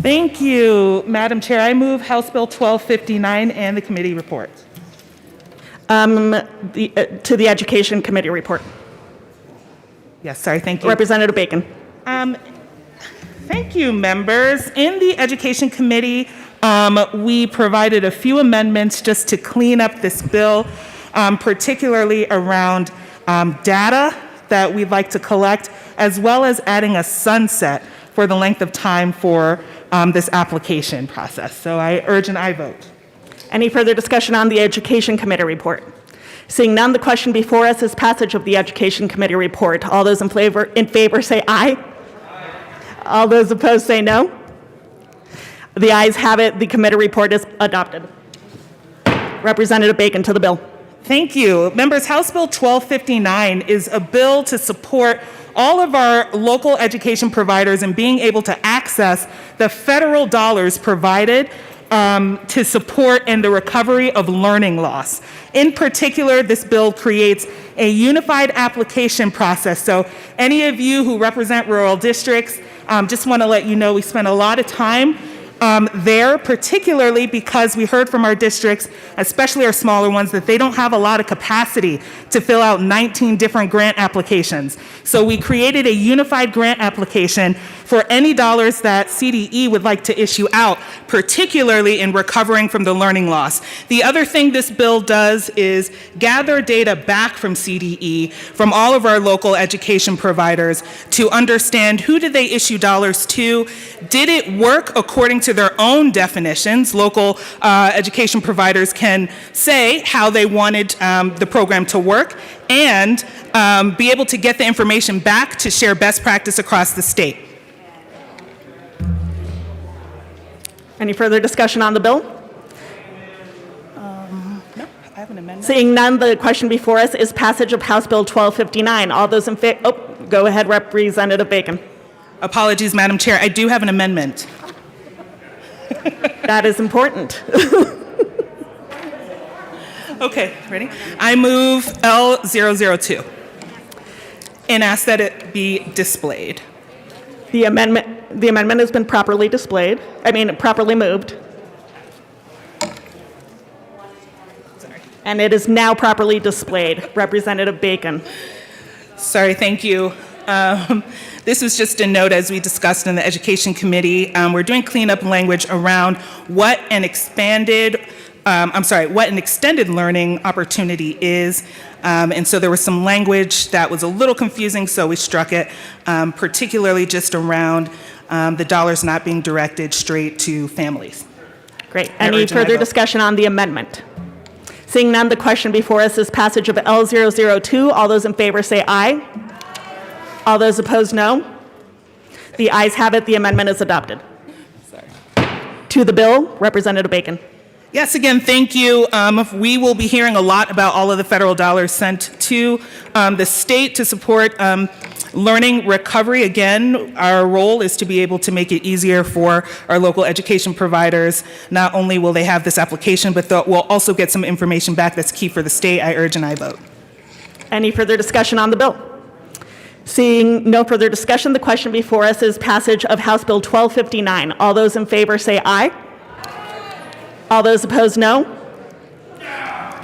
Thank you, Madam Chair. I move House Bill 1259 and the committee report. To the Education Committee report. Yes, sorry, thank you. Representative Bacon. Thank you, members. In the Education Committee, we provided a few amendments just to clean up this bill, particularly around data that we'd like to collect, as well as adding a sunset for the length of time for this application process. So I urge an aye vote. Any further discussion on the Education Committee report? Seeing none, the question before us is passage of the Education Committee report. All those in favor say aye. All those opposed say no. The ayes have it. The committee report is adopted. Representative Bacon to the bill. Thank you. Members, House Bill 1259 is a bill to support all of our local education providers in being able to access the federal dollars provided to support in the recovery of learning loss. In particular, this bill creates a unified application process. So any of you who represent rural districts, just want to let you know we spent a lot of time there, particularly because we heard from our districts, especially our smaller ones, that they don't have a lot of capacity to fill out 19 different grant applications. So we created a unified grant application for any dollars that CDE would like to issue out, particularly in recovering from the learning loss. The other thing this bill does is gather data back from CDE, from all of our local education providers, to understand who did they issue dollars to, did it work according to their own definitions. Local education providers can say how they wanted the program to work, and be able to get the information back to share best practice across the state. Any further discussion on the bill? No, I have an amendment. Seeing none, the question before us is passage of House Bill 1259. All those in favor, go ahead, Representative Bacon. Apologies, Madam Chair. I do have an amendment. That is important. Okay, ready? I move L002 and ask that it be displayed. The amendment has been properly displayed. Properly moved. And it is now properly displayed. Representative Bacon. Sorry, thank you. This was just a note, as we discussed in the Education Committee. We're doing cleanup language around what an extended learning opportunity is. And so there was some language that was a little confusing, so we struck it, particularly just around the dollars not being directed straight to families. Great. Any further discussion on the amendment? Seeing none, the question before us is passage of L002. All those in favor say aye. All those opposed, no. The ayes have it. The amendment is adopted. To the bill, Representative Bacon. Yes, again, thank you. We will be hearing a lot about all of the federal dollars sent to the state to support learning recovery. Again, our role is to be able to make it easier for our local education providers. Not only will they have this application, but we'll also get some information back that's key for the state. I urge an aye vote. Any further discussion on the bill? Seeing no further discussion, the question before us is passage of House Bill 1259. All those in favor say aye. All those opposed, no.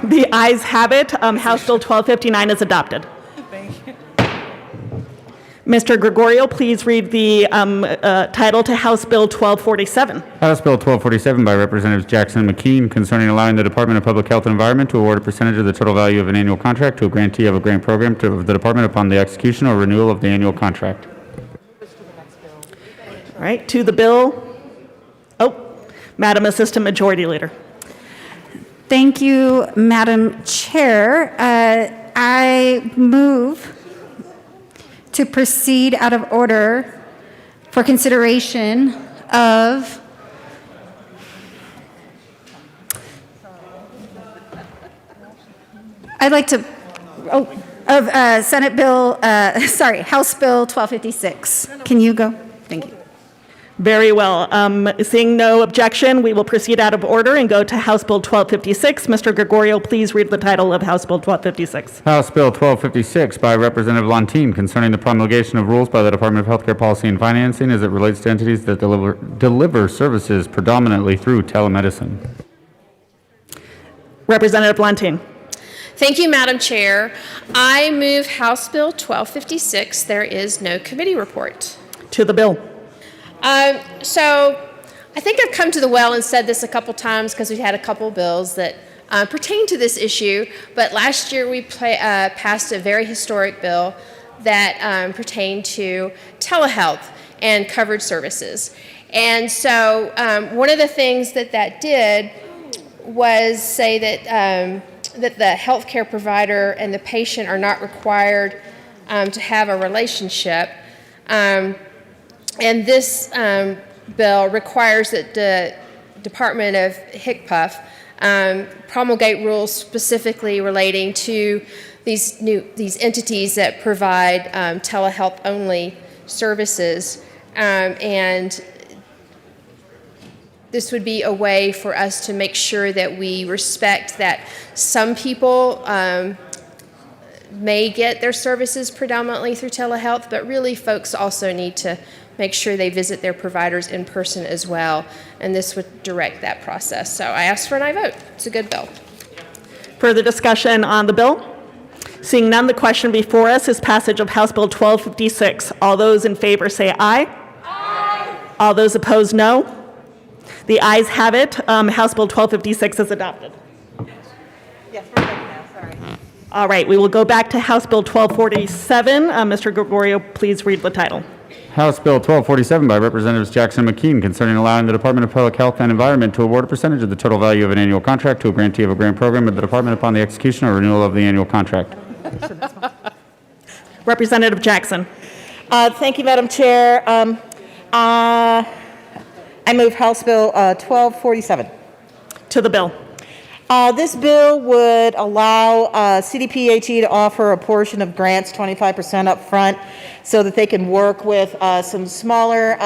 The ayes have it. House Bill 1259 is adopted. Thank you. Mr. Gregorio, please read the title to House Bill 1247. House Bill 1247 by Representatives Jackson and McKean concerning allowing the Department of Public Health and Environment to award a percentage of the total value of an annual contract to a grantee of a grant program to the department upon the execution or renewal of the annual contract. All right, to the bill. Madam Assistant Majority Leader. Thank you, Madam Chair. I move to proceed out of order for consideration of Senate Bill, House Bill 1256. Can you go? Thank you. Very well. Seeing no objection, we will proceed out of order and go to House Bill 1256. Mr. Gregorio, please read the title of House Bill 1256. House Bill 1256 by Representative Lantin concerning the promulgation of rules by the Department of Healthcare Policy and Financing as it relates to entities that deliver services predominantly through telemedicine. Representative Lantin. Thank you, Madam Chair. I move House Bill 1256. There is no committee report. To the bill. So I think I've come to the well and said this a couple times because we've had a couple bills that pertain to this issue. But last year we passed a very historic bill that pertained to telehealth and covered services. And so one of the things that did was say that that the healthcare provider and the patient are not required to have a relationship. And this bill requires that the Department of HCPF promulgate rules specifically relating to these entities that provide telehealth only services, and this would be a way for us to make sure that we respect that some people may get their services predominantly through telehealth, but really folks also need to make sure they visit their providers in person as well, and this would direct that process. So I ask for an aye vote. It's a good bill. Further discussion on the bill? Seeing none, the question before us is passage of House Bill 1256. All those in favor say aye. Aye. All those opposed, no. The ayes have it. House Bill 1256 is adopted. Yes, we're ready now. Sorry. All right, we will go back to House Bill 1247. Mr. Gregorio, please read the title. House Bill 1247 by Representatives Jackson and McKean concerning allowing the Department of Public Health and Environment to award a percentage of the total value of an annual contract to a grantee of a grant program of the department upon the execution or renewal of the annual contract. Representative Jackson. Thank you, Madam Chair. I move House Bill 1247. To the bill. This bill would allow CDPHE to offer a portion of grants, 25% up front, so that they can work with some smaller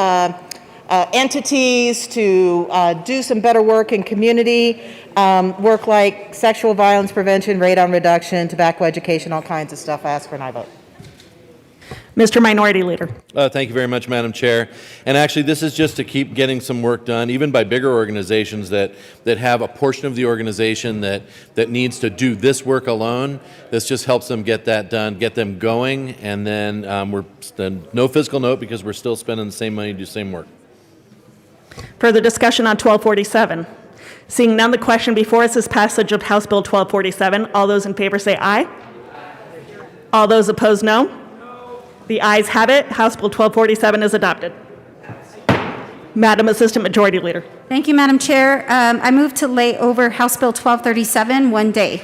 entities to do some better work in community, work like sexual violence prevention, radon reduction, tobacco education, all kinds of stuff. I ask for an aye vote. Mr. Minority Leader. Thank you very much, Madam Chair. And actually, this is just to keep getting some work done, even by bigger organizations that have a portion of the organization that needs to do this work alone. This just helps them get that done, get them going, and then no fiscal note because we're still spending the same money to do the same work. Further discussion on 1247. Seeing none, the question before us is passage of House Bill 1247. All those in favor say aye. All those opposed, no. The ayes have it. House Bill 1247 is adopted. Madam Assistant Majority Leader. Thank you, Madam Chair. I move to lay over House Bill 1237 one day.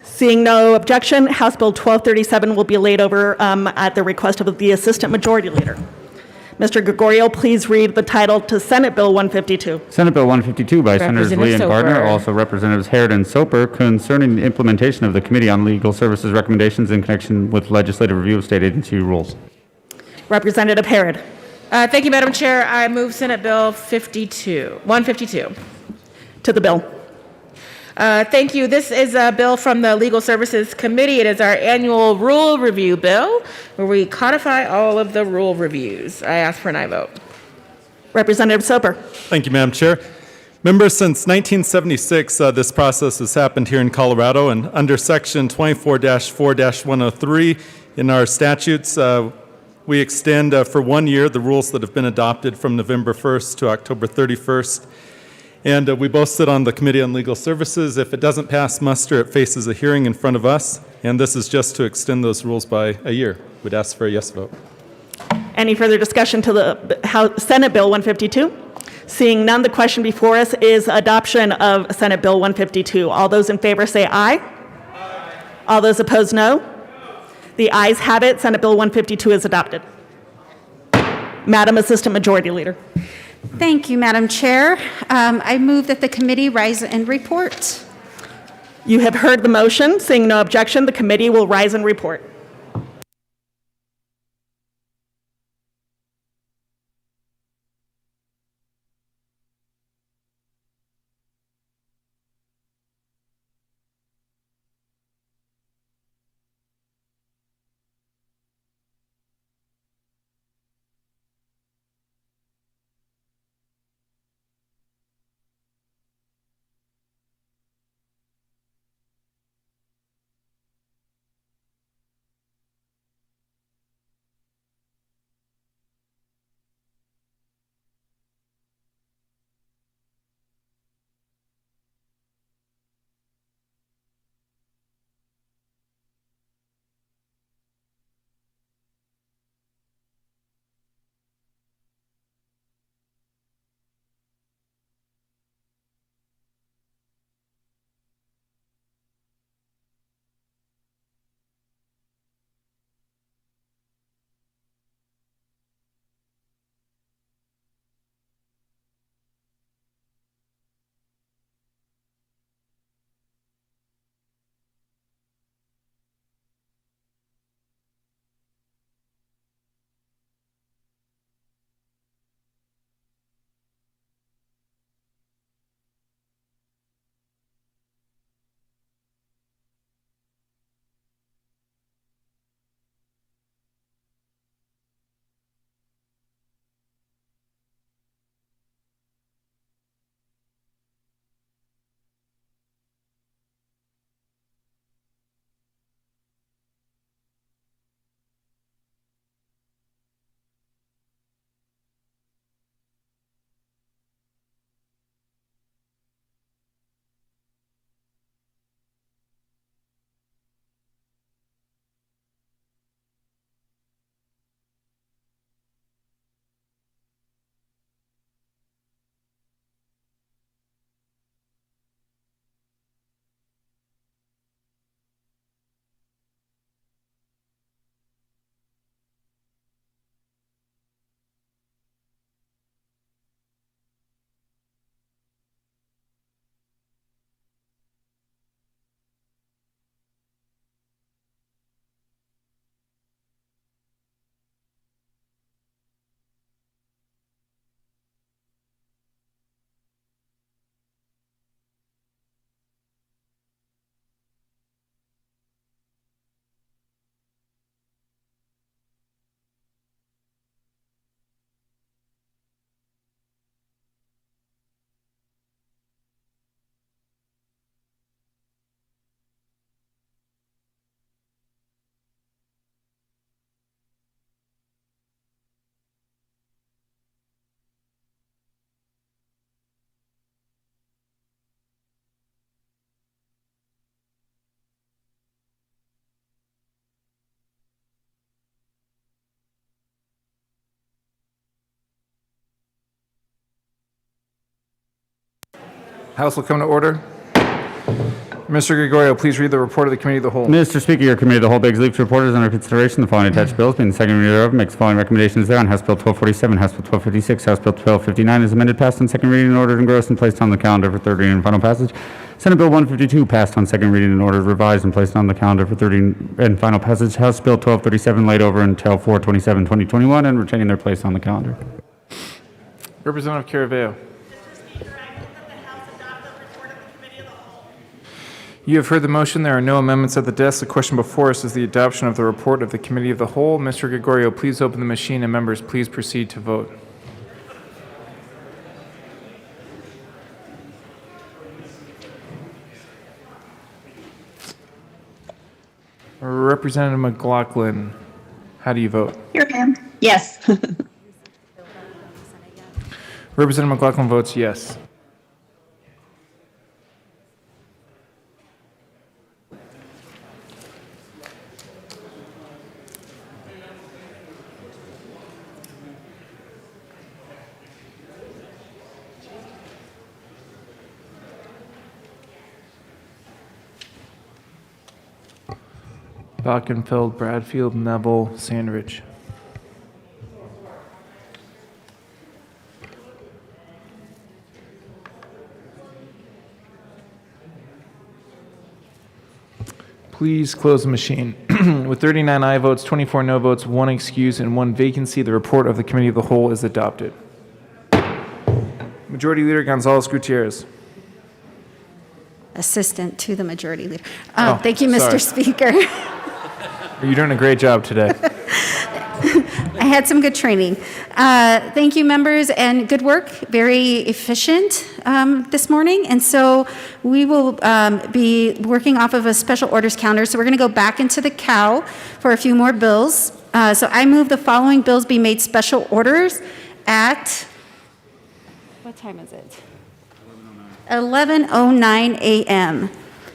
Seeing no objection, House Bill 1237 will be laid over at the request of the Assistant Majority Leader. Mr. Gregorio, please read the title to Senate Bill 152. Senate Bill 152 by Senators Lee and Gardner, also Representatives Harrod and Soper, concerning the implementation of the Committee on Legal Services recommendations in connection with legislative review of state agency rules. Representative Harrod. Thank you, Madam Chair. I move Senate Bill 152. To the bill. Thank you. This is a bill from the Legal Services Committee. It is our annual rule review bill where we codify all of the rule reviews. I ask for an aye vote. Representative Soper. Thank you, Madam Chair. Members, since 1976, this process has happened here in Colorado, and under Section 24-4-103 in our statutes, we extend for 1 year the rules that have been adopted from November 1st to October 31st. And we both sit on the Committee on Legal Services. If it doesn't pass muster, it faces a hearing in front of us, and this is just to extend those rules by a year. We'd ask for a yes vote. Any further discussion to the Senate Bill 152? Seeing none, the question before us is adoption of Senate Bill 152. All those in favor say aye. Aye. All those opposed, no. The ayes have it. Senate Bill 152 is adopted. Madam Assistant Majority Leader. Thank you, Madam Chair. I move that the committee rise and report. You have heard the motion. Seeing no objection, the committee will rise and report. House will come to order. Mr. Gregorio, please read the report of the Committee of the Whole. Mr. Speaker, your Committee of the Whole begs leave to report as under consideration the following attached bills, being the second reading thereof, makes the following recommendations thereon. House Bill 1247, House Bill 1256, House Bill 1259 is amended, passed on second reading and ordered engrossed and placed on the calendar for third reading and final passage. Senate Bill 152 passed on second reading and ordered revised and placed on the calendar for third reading and final passage. House Bill 1237 laid over until 4/27/2021 and retaining their place on the calendar. Representative Caraveo. You have heard the motion. There are no amendments at the desk. The question before us is the adoption of the report of the Committee of the Whole. Mr. Gregorio, please open the machine, and members, please proceed to vote. Representative McLaughlin, how do you vote? Here, ma'am. Yes. Representative McLaughlin votes yes. Balkenfeld, Bradfield, Neville, Sandridge. Please close the machine. With 39 aye votes, 24 no votes, 1 excuse, and 1 vacancy, the report of the Committee of the Whole is adopted. Majority Leader Gonzalez Gutierrez. Assistant to the Majority Leader. Oh, Thank you, Mr. sorry. Speaker. You're doing a great job today. I had some good training. Thank you, members, and good work. Very efficient this morning. And so we will be working off of a special orders calendar. So we're going to go back into the cow for a few more bills. So I move the following bills be made special orders at, what time is it? 11:09 a.m.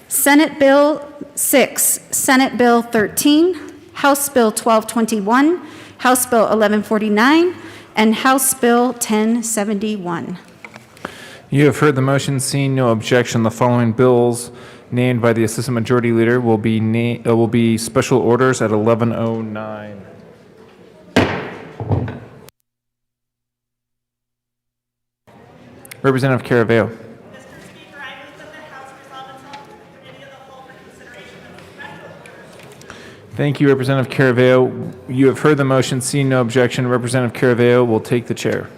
Senate Bill 6, Senate Bill 13, House Bill 1221, House Bill 1149, and House Bill 1071. You have heard the motion. Seeing no objection, the following bills named by the Assistant Majority Leader will be special orders at 11:09. Representative Caraveo. Thank you, Representative Caraveo. You have heard the motion. Seeing no objection, Representative Caraveo will take the chair.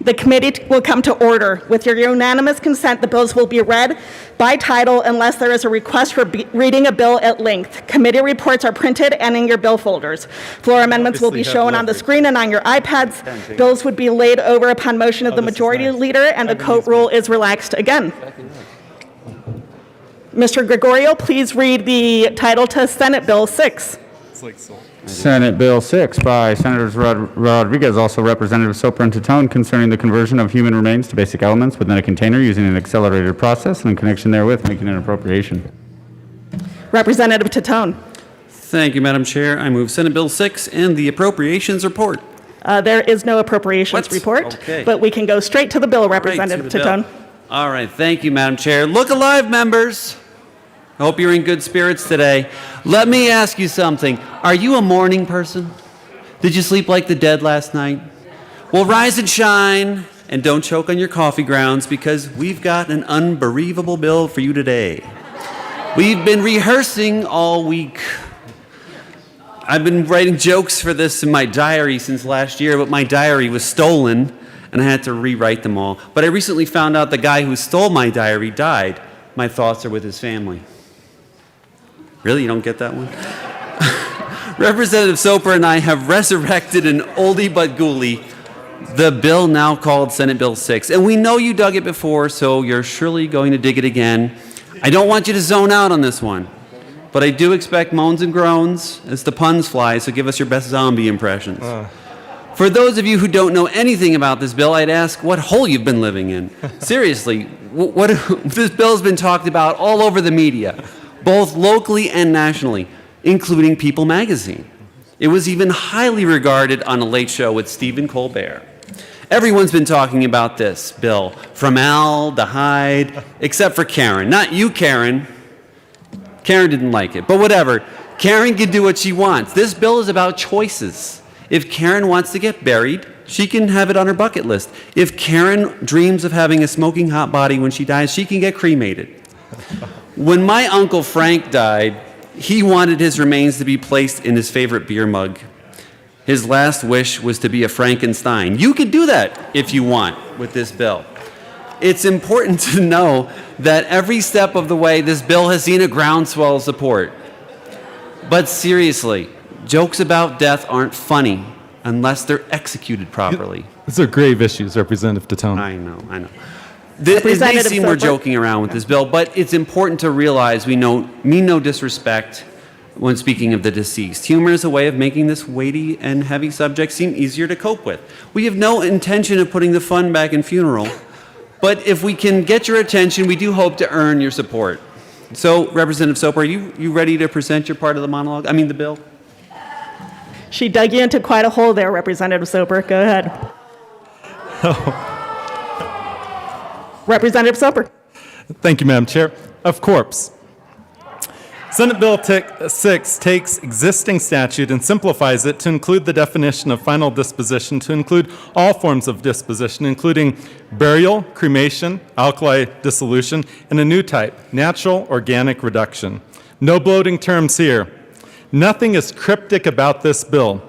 The committee will come to order. With your unanimous consent, the bills will be read by title unless there is a request for reading a bill at length. Committee reports are printed and in your bill folders. Floor amendments will be shown on the screen and on your iPads. Bills would be laid over upon motion of the Majority Leader, and the coat rule is relaxed again. Mr. Gregorio, please read the title to Senate Bill 6. Senate Bill 6 by Senators Rodriguez, also Representative Soper and Titone, concerning the conversion of human remains to basic elements within a container using an accelerated process and in connection therewith making an appropriation. Representative Titone. Thank you, Madam Chair. I move Senate Bill 6 and the appropriations report. There is no appropriations report, Okay. but we can go straight to the bill, Representative Right to the Titone. bill. All right. Thank you, Madam Chair. Look alive, members. I hope you're in good spirits today. Let me ask you something. Are you a morning person? Did you sleep like the dead last night? Well, rise and shine, and don't choke on your coffee grounds, because we've got an unbereavable bill for you today. We've been rehearsing all week. I've been writing jokes for this in my diary since last year, but my diary was stolen, and I had to rewrite them all. But I recently found out the guy who stole my diary died. My thoughts are with his family. Really? You don't get that one? Representative Soper and I have resurrected an oldie but ghoulie, the bill now called Senate Bill 6. And we know you dug it before, so you're surely going to dig it again. I don't want you to zone out on this one, but I do expect moans and groans as the puns fly, so give us your best zombie impressions. For those of you who don't know anything about this bill, I'd ask what hole you've been living in. Seriously, this bill has been talked about all over the media, both locally and nationally, including People magazine. It was even highly regarded on a Late Show with Stephen Colbert. Everyone's been talking about this bill, from Al to Hyde, except for Karen. Not you, Karen. Karen didn't like it, but whatever. Karen can do what she wants. This bill is about choices. If Karen wants to get buried, she can have it on her bucket list. If Karen dreams of having a smoking hot body when she dies, she can get cremated. When my Uncle Frank died, he wanted his remains to be placed in his favorite beer mug. His last wish was to be a Frankenstein. You could do that if you want with this bill. It's important to know that every step of the way, this bill has seen a groundswell of support. But seriously, jokes about death aren't funny unless they're execued properly. These are grave issues, Representative Tatone. I know. It may seem we're joking around with this bill, but it's important to realize we mean no disrespect when speaking of the deceased. Humor is a way of making this weighty and heavy subject seem easier to cope with. We have no intention of putting the fun back in funeral, but if we can get your attention, we do hope to earn your support. So, Representative Soper, are you ready to present your part of the bill? She dug you into quite a hole there, Representative Soper. Go ahead. Representative Soper. Thank you, Madam Chair. Of course. Senate Bill 6 takes existing statute and simplifies it to include the definition of final disposition to include all forms of disposition, including burial, cremation, alkali dissolution, and a new type, natural organic reduction. No bloating terms here. Nothing is cryptic about this bill.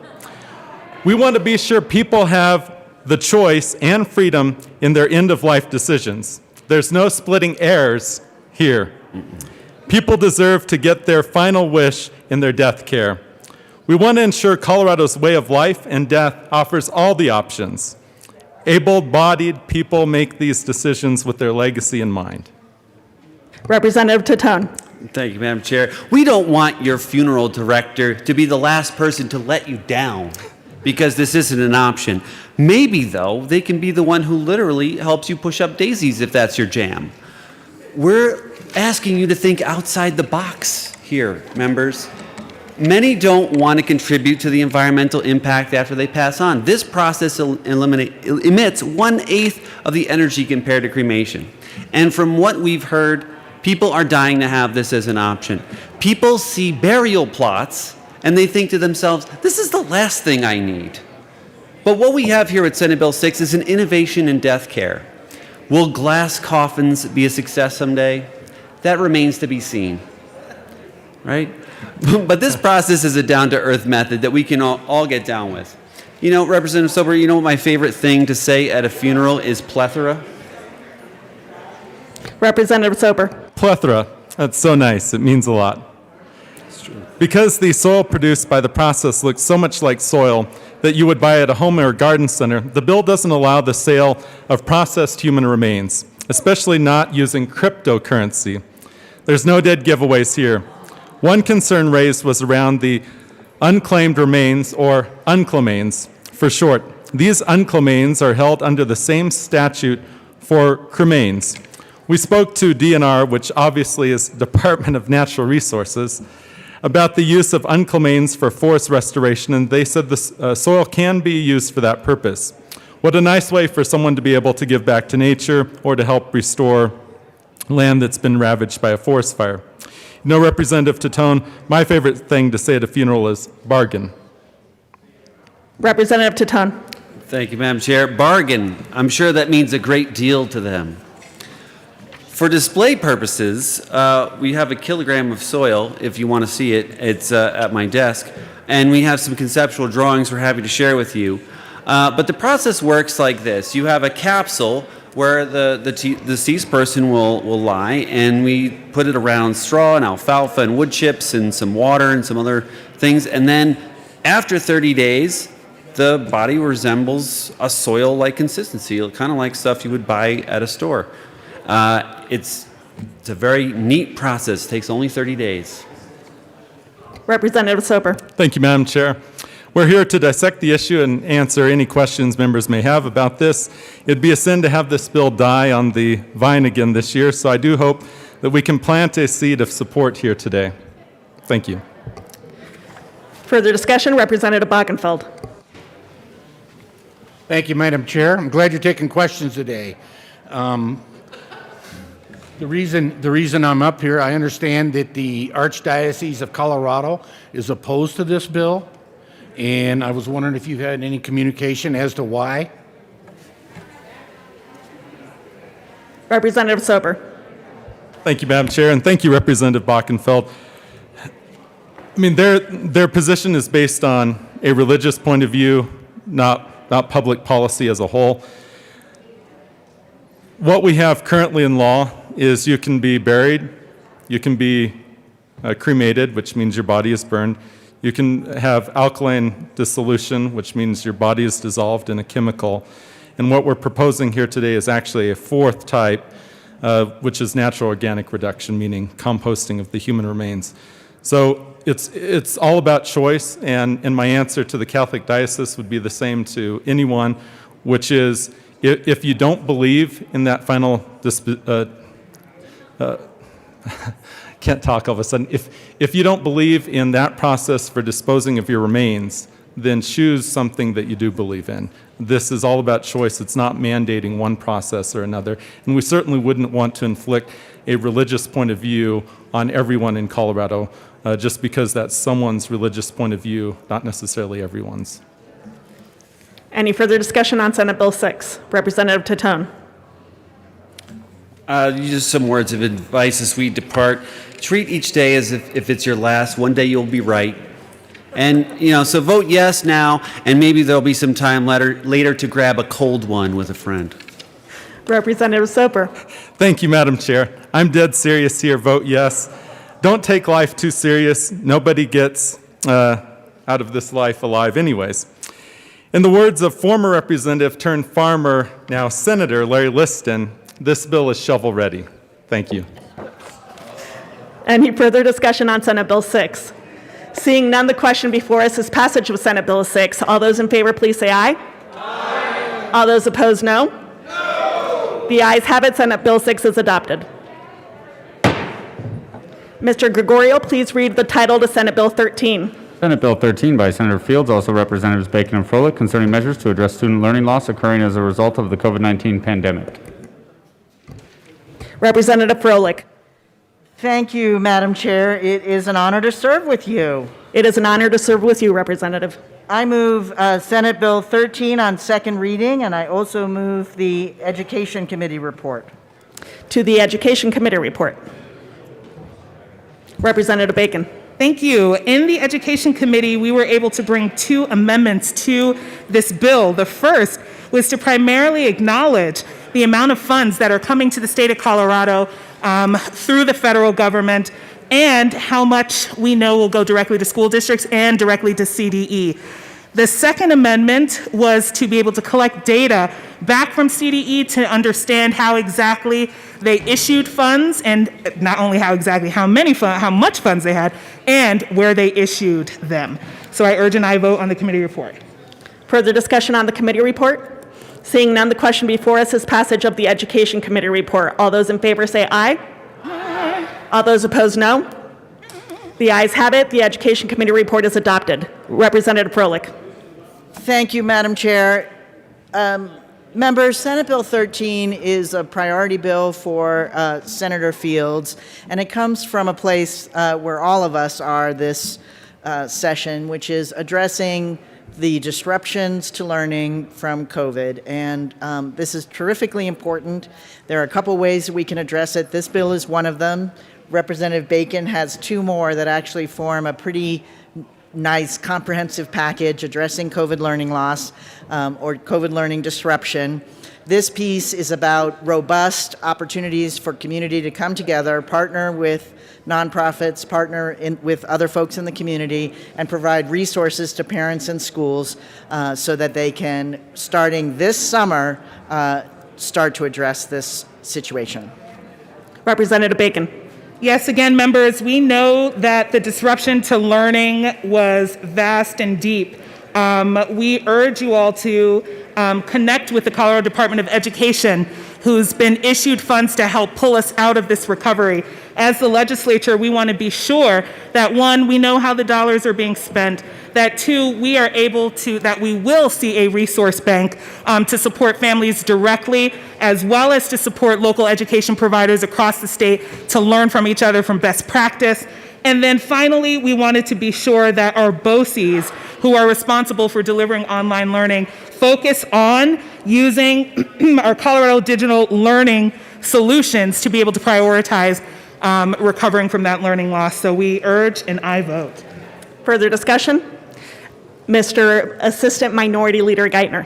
We want to be sure people have the choice and freedom in their end-of-life decisions. There's no splitting hairs here. People deserve to get their final wish in their death care. We want to ensure Colorado's way of life and death offers all the options. Able-bodied people make these decisions with their legacy in mind. Representative Tatone. Thank you, Madam Chair. We don't want your funeral director to be the last person to let you down because this isn't an option. Maybe, though, they can be the one who literally helps you push up daisies if that's your jam. We're asking you to think outside the box here, members. Many don't want to contribute to the environmental impact after they pass on. This process emits 1/8 of the energy compared to cremation. And from what we've heard, people are dying to have this as an option. People see burial plots and they think to themselves, this is the last thing I need. But what we have here at Senate Bill 6 is an innovation in death care. Will glass coffins be a success someday? That remains to be seen, right? But this process is a down-to-earth method that we can all get down with. You know, Representative Soper, you know what my favorite thing to say at a funeral is plethora? Representative Soper. Plethora. That's so nice. It means a lot. Because the soil produced by the process looks so much like soil that you would buy at a home or garden center, the bill doesn't allow the sale of processed human remains, especially not using cryptocurrency. There's no dead giveaways here. One concern raised was around the unclaimed remains, or unclemains for short. These unclemains are held under the same statute for cremains. We spoke to DNR, which obviously is Department of Natural Resources, about the use of unclemains for forest restoration, and they said the soil can be used for that purpose. What a nice way for someone to be able to give back to nature or to help restore land that's been ravaged by a forest fire. You know, Representative Tatone, my favorite thing to say at a funeral is bargain. Representative Tatone. Thank you, Madam Chair. Bargain. I'm sure that means a great deal to them. For display purposes, we have a kilogram of soil, if you want to see it. It's at my desk. And we have some conceptual drawings we're happy to share with you. But the process works like this. You have a capsule where the deceased person will lie, and we put it around straw and alfalfa and wood chips and some water and some other things. And then after 30 days, the body resembles a soil-like consistency, kind of like stuff you would buy at a store. It's a very neat process. It takes only 30 days. Representative Soper. Thank you, Madam Chair. We're here to dissect the issue and answer any questions members may have about this. It'd be a sin to have this bill die on the vine again this year, so I do hope that we can plant a seed of support here today. Thank you. Further discussion, Representative Bockenfeld. Thank you, Madam Chair. I'm glad you're taking questions today. The reason I'm up here, I understand that the Archdiocese of Colorado is opposed to this bill, and I was wondering if you've had any communication as to why. Representative Soper. Thank you, Madam Chair, and thank you, Representative Bockenfeld. I mean, their position is based on a religious point of view, not public policy as a whole. What we have currently in law is you can be buried, you can be cremated, which means your body is burned. You can have alkaline dissolution, which means your body is dissolved in a chemical. And what we're proposing here today is actually a fourth type, which is natural organic reduction, meaning composting of the human remains. So it's all about choice, and my answer to the Catholic diocese would be the same to anyone, which is if you don't believe in that final can't talk all of a sudden. If you don't believe in that process for disposing of your remains, then choose something that you do believe in. This is all about choice. It's not mandating one process or another. And we certainly wouldn't want to inflict a religious point of view on everyone in Colorado, just because that's someone's religious point of view, not necessarily everyone's. Any further discussion on Senate Bill 6? Representative Tatone. Just some words of advice as we depart. Treat each day as if it's your last. One day you'll be right. And, so vote yes now, and maybe there'll be some time later to grab a cold one with a friend. Representative Soper. Thank you, Madam Chair. I'm dead serious here. Vote yes. Don't take life too serious. Nobody gets out of this life alive anyways. In the words of former Representative turned farmer, now Senator Larry Liston, this bill is shovel-ready. Thank you. Any further discussion on Senate Bill 6? Seeing none, the question before us is passage of Senate Bill 6. All those in favor, please say aye. Aye. All those opposed, no. No. The ayes have it. Senate Bill 6 is adopted. Mr. Gregorio, please read the title to Senate Bill 13. Senate Bill 13 by Senator Fields, also Representatives Bacon and Froelich, concerning measures to address student learning loss occurring as a result of the COVID-19 pandemic. Representative Froelich. Thank you, Madam Chair. It is an honor to serve with you. It is an honor to serve with you, Representative. I move Senate Bill 13 on second reading, and I also move the Education Committee report. To the Education Committee report. Representative Bacon. Thank you. In the Education Committee, we were able to bring 2 amendments to this bill. The first was to primarily acknowledge the amount of funds that are coming to the state of Colorado through the federal government, and how much we know will go directly to school districts and directly to CDE. The second amendment was to be able to collect data back from CDE to understand how exactly they issued funds, and not only how much funds they had, and where they issued them. So I urge an aye vote on the committee report. Further discussion on the committee report? Seeing none, the question before us is passage of the Education Committee report. All those in favor say aye. Aye. All those opposed, no. The ayes have it. The Education Committee report is adopted. Representative Froelich. Thank you, Madam Chair. Members, Senate Bill 13 is a priority bill for Senator Fields, and it comes from a place where all of us are this session, which is addressing the disruptions to learning from COVID. And this is terrifically important. There are a couple ways we can address it. This bill is one of them. Representative Bacon has 2 more that actually form a pretty nice comprehensive package addressing COVID learning loss or COVID learning disruption. This piece is about robust opportunities for community to come together, partner with nonprofits, with other folks in the community, and provide resources to parents and schools so that they can, starting this summer, start to address this situation. Representative Bacon. Yes, again, members, we know that the disruption to learning was vast and deep. We urge you all to connect with the Colorado Department of Education, who's been issued funds to help pull us out of this recovery. As the legislature, we want to be sure that, one, we know how the dollars are being spent, that two, that we will see a resource bank to support families directly, as well as to support local education providers across the state to learn from each other from best practice. And then finally, we wanted to be sure that our BOCES, who are responsible for delivering online learning, focus on using our Colorado digital learning solutions to be able to prioritize recovering from that learning loss. So we urge an aye vote. Further discussion? Mr. Assistant Minority Leader Geithner.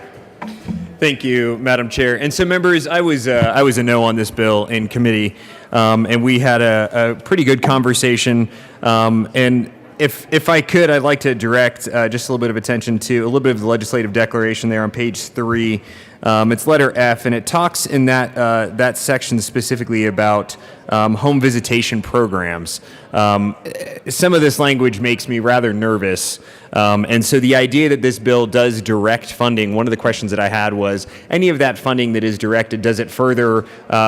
Thank you, Madam Chair. And so, members, I was a no on this bill in committee, and we had a pretty good conversation. And if I could, I'd like to direct just a little bit of attention to a little bit of the legislative declaration there on page 3. It's letter F, and it talks in that section specifically about home visitation programs. Some of this language makes me rather nervous. And so the idea that this bill does direct funding, one of the questions that I had was, any of that funding that is directed, does it further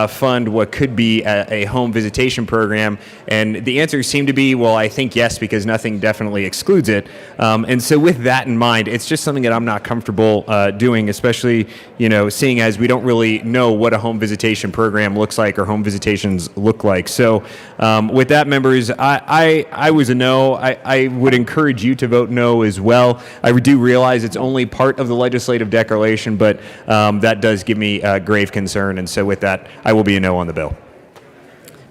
fund what could be a home visitation program? And the answer seemed to be, well, I think yes, because nothing definitely excludes it. And so with that in mind, it's just something that I'm not comfortable doing, especially, seeing as we don't really know what a home visitation program looks like or home visitations look like. So with that, members, I was a no. I would encourage you to vote no as well. I do realize it's only part of the legislative declaration, but that does give me grave concern. And so with that, I will be a no on the bill.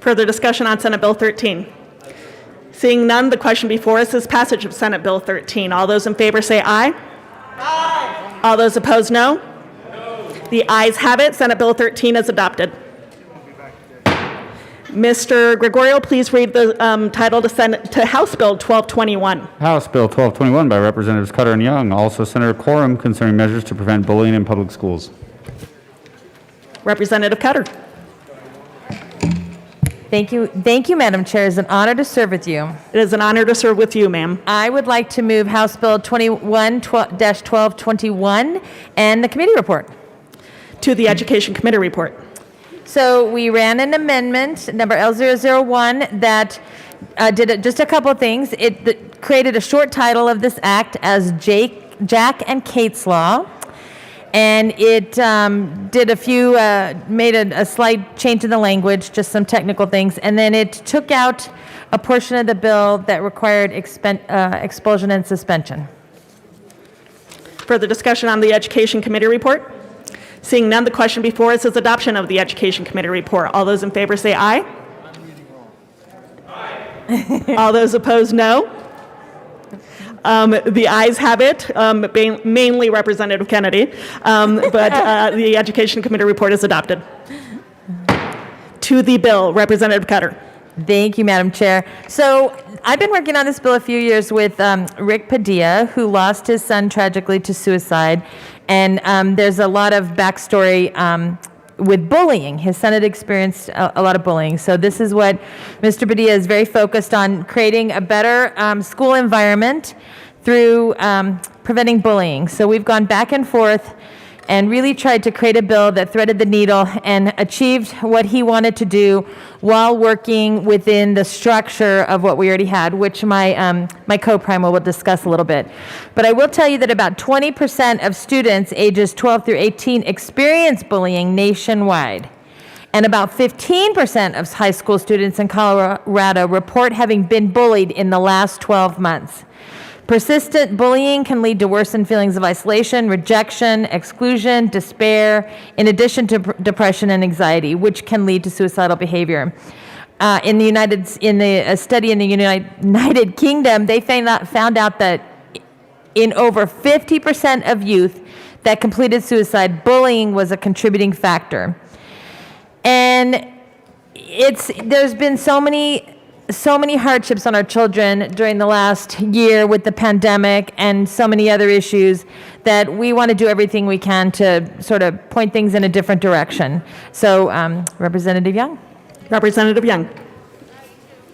Further discussion on Senate Bill 13. Seeing none, the question before us is passage of Senate Bill 13. All those in favor say aye. Aye. All those opposed, no. No. The ayes have it. Senate Bill 13 is adopted. Mr. Gregorio, please read the title to House Bill 1221. House Bill 1221 by Representatives Cutter and Young, also Senator Quorum, concerning measures to prevent bullying in public schools. Representative Cutter. Thank you, Madam Chair. It's an honor to serve with you. It is an honor to serve with you, ma'am. I would like to move House Bill 21-1221 and the committee report. To the Education Committee report. So we ran an amendment, number L001, that did just a couple of things. It created a short title of this act as Jack and Kate's Law. And it did made a slight change in the language, just some technical things. And then it took out a portion of the bill that required expulsion and suspension. Further discussion on the Education Committee report? Seeing none, the question before us is adoption of the Education Committee report. All those in favor say aye. Aye. All those opposed, no. The ayes have it, mainly Representative Kennedy, but the Education Committee report is adopted. To the bill, Representative Cutter. Thank you, Madam Chair. So I've been working on this bill a few years with Rick Padilla, who lost his son tragically to suicide. And there's a lot of backstory with bullying. His son had experienced a lot of bullying. So this is what Mr. Padilla is very focused on, creating a better school environment through preventing bullying. So we've gone back and forth and really tried to create a bill that threaded the needle and achieved what he wanted to do while working within the structure of what we already had, which my co-primer will discuss a little bit. But I will tell you that about 20% of students ages 12 through 18 experience bullying nationwide. And about 15% of high school students in Colorado report having been bullied in the last 12 months. Persistent bullying can lead to worsened feelings of isolation, rejection, exclusion, despair, in addition to depression and anxiety, which can lead to suicidal behavior. In a study in the United Kingdom, they found out that in over 50% of youth that completed suicide, bullying was a contributing factor. And there's been so many hardships on our children during the last year with the pandemic and so many other issues that we want to do everything we can to sort of point things in a different direction. So, Representative Young. Representative Young.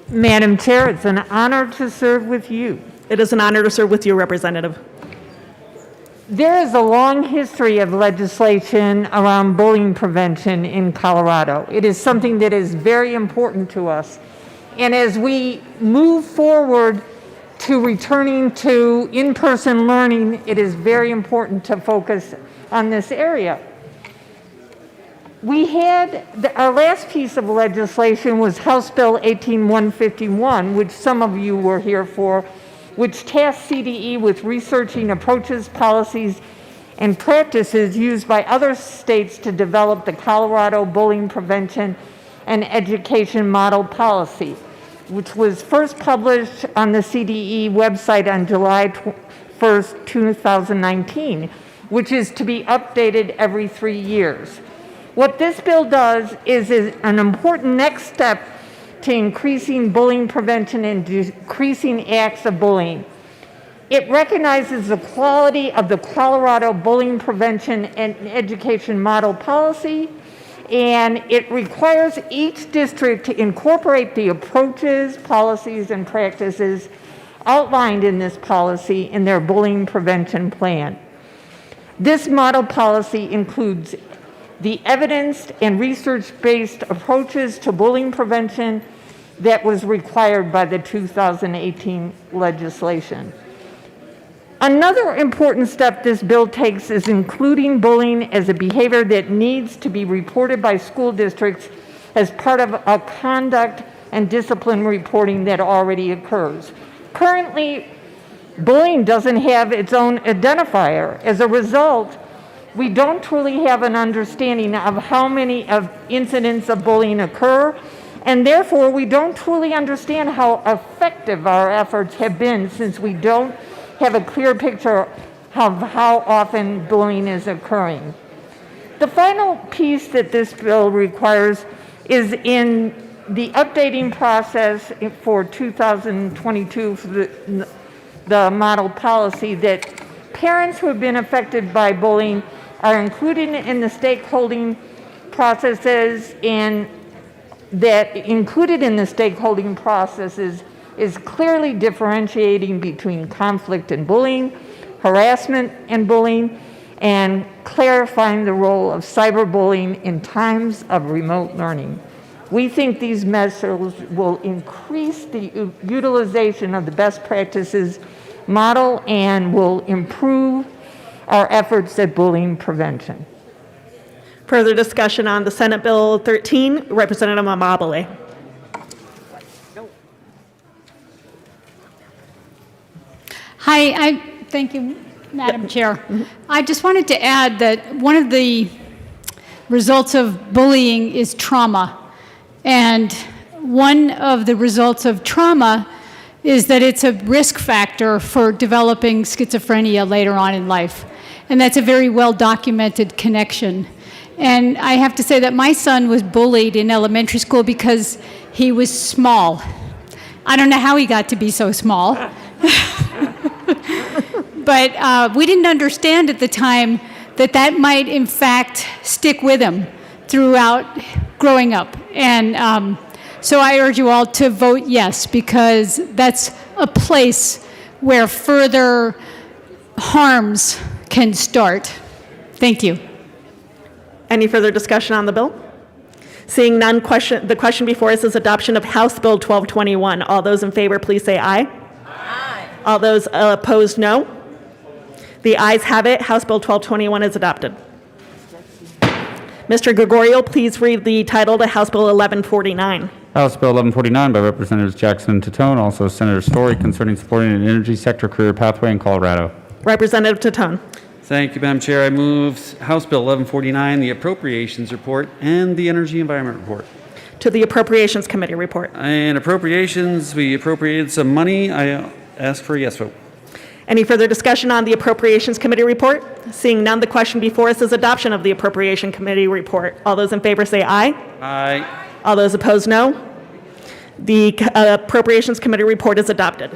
Madam Chair, it's an honor to serve with you. It is an honor to serve with you, Representative. There is a long history of legislation around bullying prevention in Colorado. It is something that is very important to us. And as we move forward to returning to in-person learning, it is very important to focus on this area. We had, our last piece of legislation was House Bill 18151, which some of you were here for, which tasked CDE with researching approaches, policies, and practices used by other states to develop the Colorado Bullying Prevention and Education Model Policy, which was first published on the CDE website on July 1st, 2019, which is to be updated every 3 years. What this bill does is an important next step to increasing bullying prevention and decreasing acts of bullying. It recognizes the quality of the Colorado Bullying Prevention and Education Model Policy, and it requires each district to incorporate the approaches, policies, and practices outlined in this policy in their bullying prevention plan. This model policy includes the evidence and research-based approaches to bullying prevention that was required by the 2018 legislation. Another important step this bill takes is including bullying as a behavior that needs to be reported by school districts as part of a conduct and discipline reporting that already occurs. Currently, bullying doesn't have its own identifier. As a result, we don't truly have an understanding of how many incidents of bullying occur, and therefore we don't truly understand how effective our efforts have been, since we don't have a clear picture of how often bullying is occurring. The final piece that this bill requires is in the updating process for 2022 for the model policy, that parents who have been affected by bullying are included in the stakeholding processes, and that included in the stakeholding processes is clearly differentiating between conflict and bullying, harassment and bullying, and clarifying the role of cyberbullying in times of remote learning. We think these measures will increase the utilization of the best practices model and will improve our efforts at bullying prevention. Further discussion on the Senate Bill 13, Representative Amabile. Hi, thank you, Madam Chair. I just wanted to add that one of the results of bullying is trauma. And one of the results of trauma is that it's a risk factor for developing schizophrenia later on in life. And that's a very well-documented connection. And I have to say that my son was bullied in elementary school because he was small. I don't know how he got to be so small. But we didn't understand at the time that that might, in fact, stick with him throughout growing up. And so I urge you all to vote yes, because that's a place where further harms can start. Thank you. Any further discussion on the bill? Seeing none, the question before us is adoption of House Bill 1221. All those in favor, please say aye. Aye. All those opposed, no. The ayes have it. House Bill 1221 is adopted. Mr. Gregorio, please read the title to House Bill 1149. House Bill 1149 by Representatives Jackson and Titone, also Senator Story, concerning supporting an energy sector career pathway in Colorado. Representative Titone. Thank you, Madam Chair. I move House Bill 1149, the Appropriations Report, and the Energy Environment Report. To the Appropriations Committee report. And appropriations, we appropriated some money. I ask for a yes vote. Any further discussion on the Appropriations Committee report? Seeing none, the question before us is adoption of the Appropriation Committee report. All those in favor say aye. Aye. All those opposed, no. The Appropriations Committee report is adopted.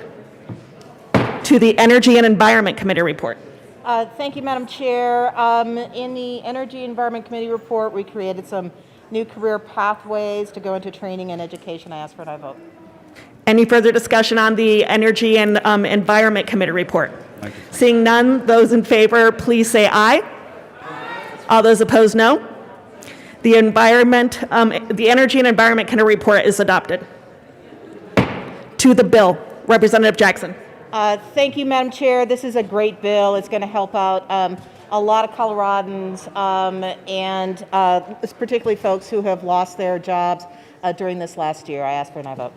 To the Energy and Environment Committee report. Thank you, Madam Chair. In the Energy Environment Committee report, we created some new career pathways to go into training and education. I ask for an aye vote. Any further discussion on the Energy and Environment Committee report? Seeing none, those in favor, please say aye. All those opposed, no. The Energy and Environment Committee report is adopted. To the bill, Representative Jackson. Thank you, Madam Chair. This is a great bill. It's going to help out a lot of Coloradans and particularly folks who have lost their jobs during this last year. I ask for an aye vote.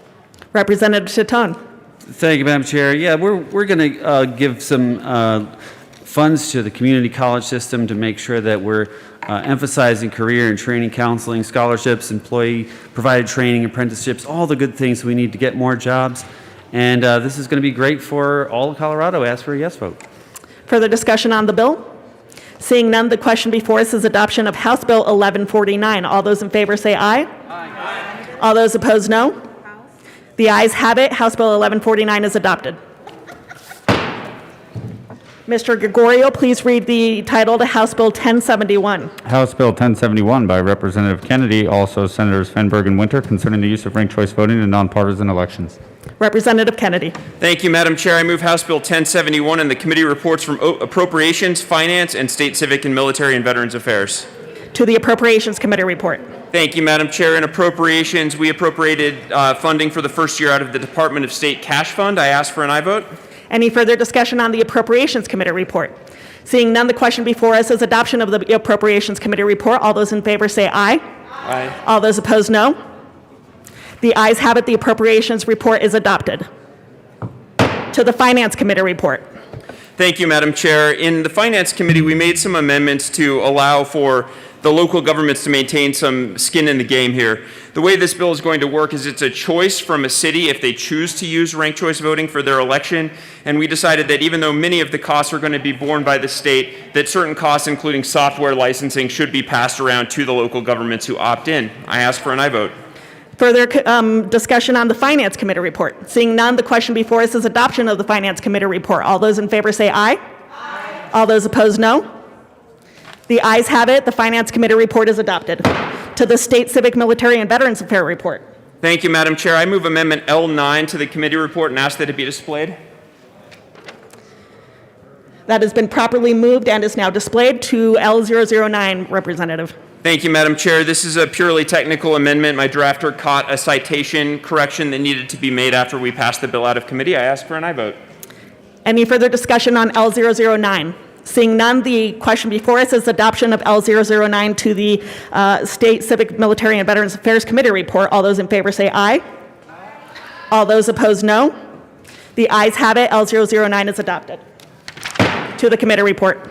Representative Chaton. Thank you, Madam Chair. Yeah, we're going to give some funds to the community college system to make sure that we're emphasizing career and training counseling, scholarships, employee-provided training, apprenticeships, all the good things we need to get more jobs. And this is going to be great for all of Colorado. Ask for a yes vote. Further discussion on the bill? Seeing none, the question before us is adoption of House Bill 1149. All those in favor say aye. Aye. All those opposed, no. The ayes have it. House Bill 1149 is adopted. Mr. Gregorio, please read the title to House Bill 1071. House Bill 1071 by Representative Kennedy, also Senators Fenberg and Winter, concerning the use of ranked choice voting in nonpartisan elections. Representative Kennedy. Thank you, Madam Chair. I move House Bill 1071 and the committee reports from Appropriations, Finance, and State Civic and Military and Veterans Affairs. To the Appropriations Committee report. Thank you, Madam Chair. In Appropriations, we appropriated funding for the first year out of the Department of State Cash Fund. I ask for an aye vote. Any further discussion on the Appropriations Committee report? Seeing none, the question before us is adoption of the Appropriations Committee report. All those in favor say aye. Aye. All those opposed, no. The ayes have it. The Appropriations report is adopted. To the Finance Committee report. Thank you, Madam Chair. In the Finance Committee, we made some amendments to allow for the local governments to maintain some skin in the game here. The way this bill is going to work is it's a choice from a city if they choose to use ranked choice voting for their election, and we decided that even though many of the costs are going to be borne by the state, that certain costs, including software licensing, should be passed around to the local governments who opt in. I ask for an aye vote. Further discussion on the Finance Committee report. Seeing none, the question before us is adoption of the Finance Committee report. All those in favor say aye. Aye. All those opposed, no. The ayes have it. The Finance Committee report is adopted. To the State Civic, Military, and Veterans Affairs report. Thank you, Madam Chair. I move Amendment L9 to the committee report and ask that it be displayed. That has been properly moved and is now displayed. To L009, Representative. Thank you, Madam Chair. This is a purely technical amendment. My drafter caught a citation correction that needed to be made after we passed the bill out of committee. I ask for an aye vote. Any further discussion on L009? Seeing none, the question before us is adoption of L009 to the State Civic, Military, and Veterans Affairs Committee report. All those in favor say aye. Aye. All those opposed, no. The ayes have it. L009 is adopted. To the committee report.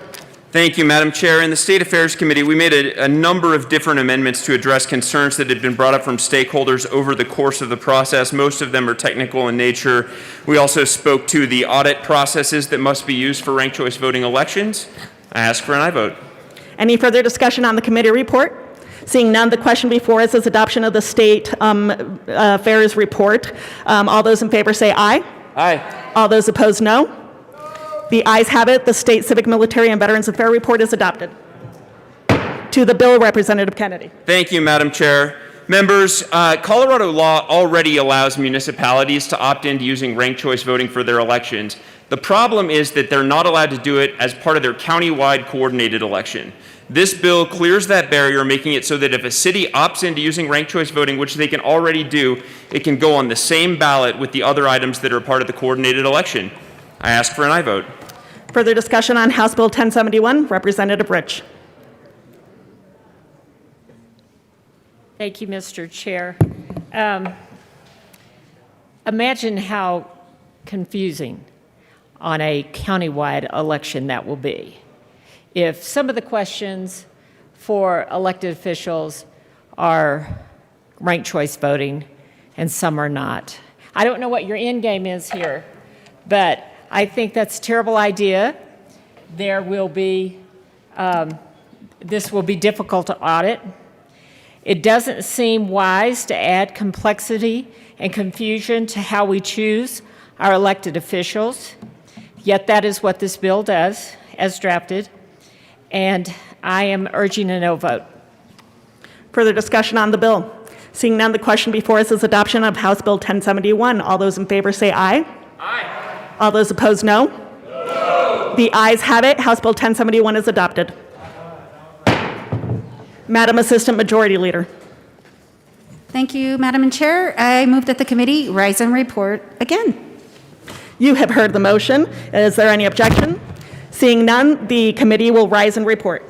Thank you, Madam Chair. In the State Affairs Committee, we made a number of different amendments to address concerns that had been brought up from stakeholders over the course of the process. Most of them are technical in nature. We also spoke to the audit processes that must be used for ranked choice voting elections. I ask for an aye vote. Any further discussion on the committee report? Seeing none, the question before us is adoption of the State Affairs report. All those in favor say aye. Aye. All those opposed, no. The ayes have it. The State Civic, Military, and Veterans Affairs report is adopted. To the bill, Representative Kennedy. Thank you, Madam Chair. Members, Colorado law already allows municipalities to opt into using ranked choice voting for their elections. The problem is that they're not allowed to do it as part of their county-wide coordinated election. This bill clears that barrier, making it so that if a city opts into using ranked choice voting, which they can already do, it can go on the same ballot with the other items that are part of the coordinated election. I ask for an aye vote. Further discussion on House Bill 1071, Representative Rich. Thank you, Mr. Chair. Imagine how confusing on a countywide election that will be. If some of the questions for elected officials are ranked choice voting and some are not. I don't know what your end game is here, but I think that's a terrible idea. There will be, this will be difficult to audit. It doesn't seem wise to add complexity and confusion to how we choose our elected officials, yet that is what this bill does, as drafted, and I am urging a no vote. Further discussion on the bill? Seeing none, the question before us is adoption of House Bill 1071. All those in favor say aye. Aye. All those opposed, no. No. The ayes have it. House Bill 1071 is adopted. Madam Assistant Majority Leader. Thank you, Madam Chair. I move that the committee rise and report again. You have heard the motion. Is there any objection? Seeing none, the committee will rise and report.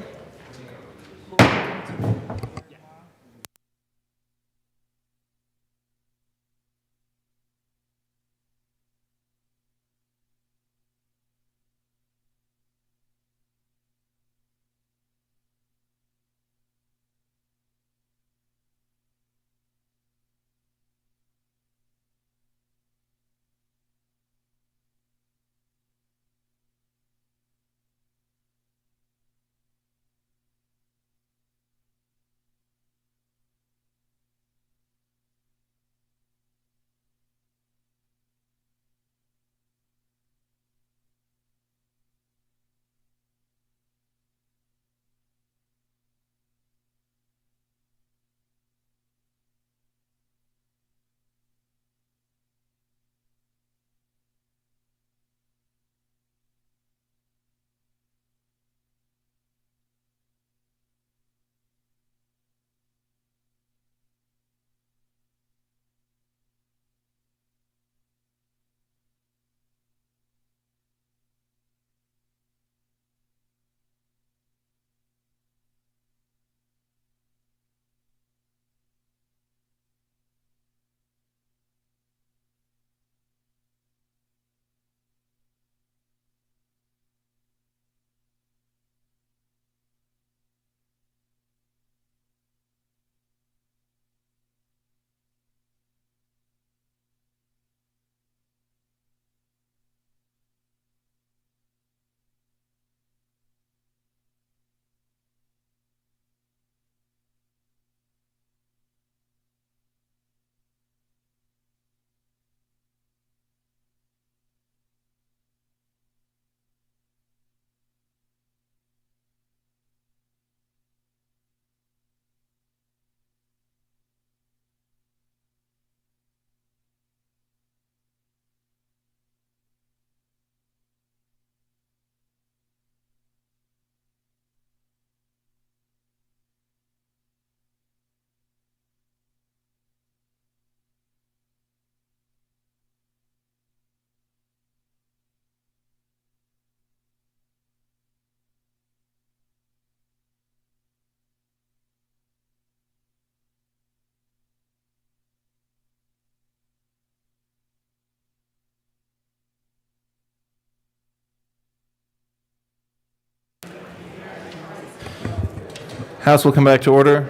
House will come back to order.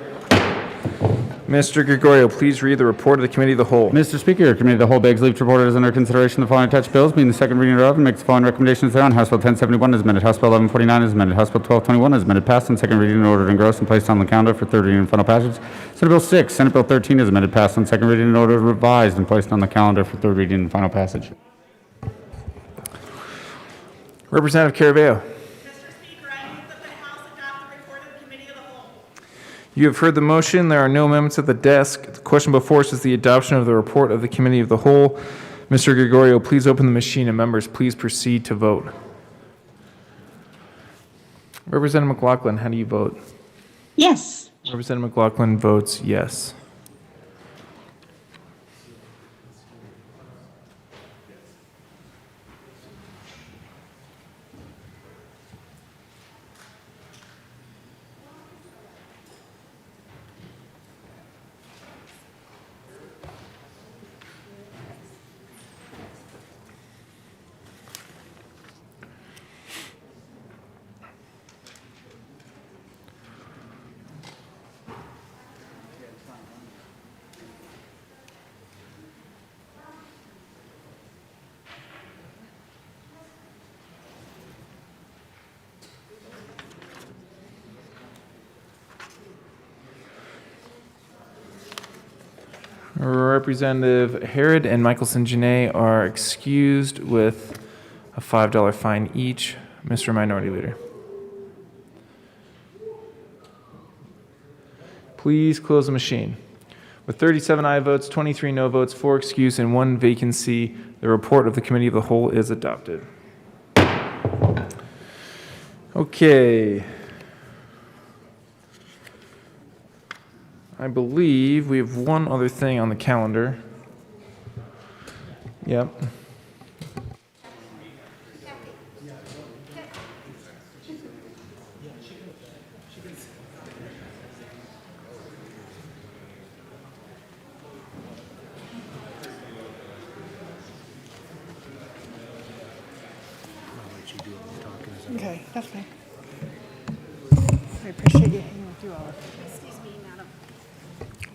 Mr. Gregorio, please read the report of the Committee of the Whole. Mr. Speaker, Committee of the Whole begs leave to report it is under consideration the following attached bills, being the second reading thereof, and makes the following recommendations thereon. House Bill 1071 is amended. House Bill 1149 is amended. House Bill 1221 is amended, passed on second reading and ordered engrossed and placed on the calendar for third reading and final passage. Senate Bill 6, Senate Bill 13 is amended, passed on second reading and ordered revised and placed on the calendar for third reading and final passage. Representative Caraveo. You have heard the motion. There are no amendments at the desk. The question before us is the adoption of the report of the Committee of the Whole. Mr. Gregorio, please open the machine, and members, please proceed to vote. Representative McLaughlin, how do you vote? Yes. Representative McLaughlin votes yes. Representative Harrod and Michelson Janae are excused with a $5 fine each. Mr. Minority Leader. Please close the machine. With 37 aye votes, 23 no votes, 4 excuse, and 1 vacancy, the report of the Committee of the Whole is adopted. Okay. I believe we have one other thing on the calendar. Yep. Okay, that's fine. I appreciate you hanging through all of it. Excuse me, Madam.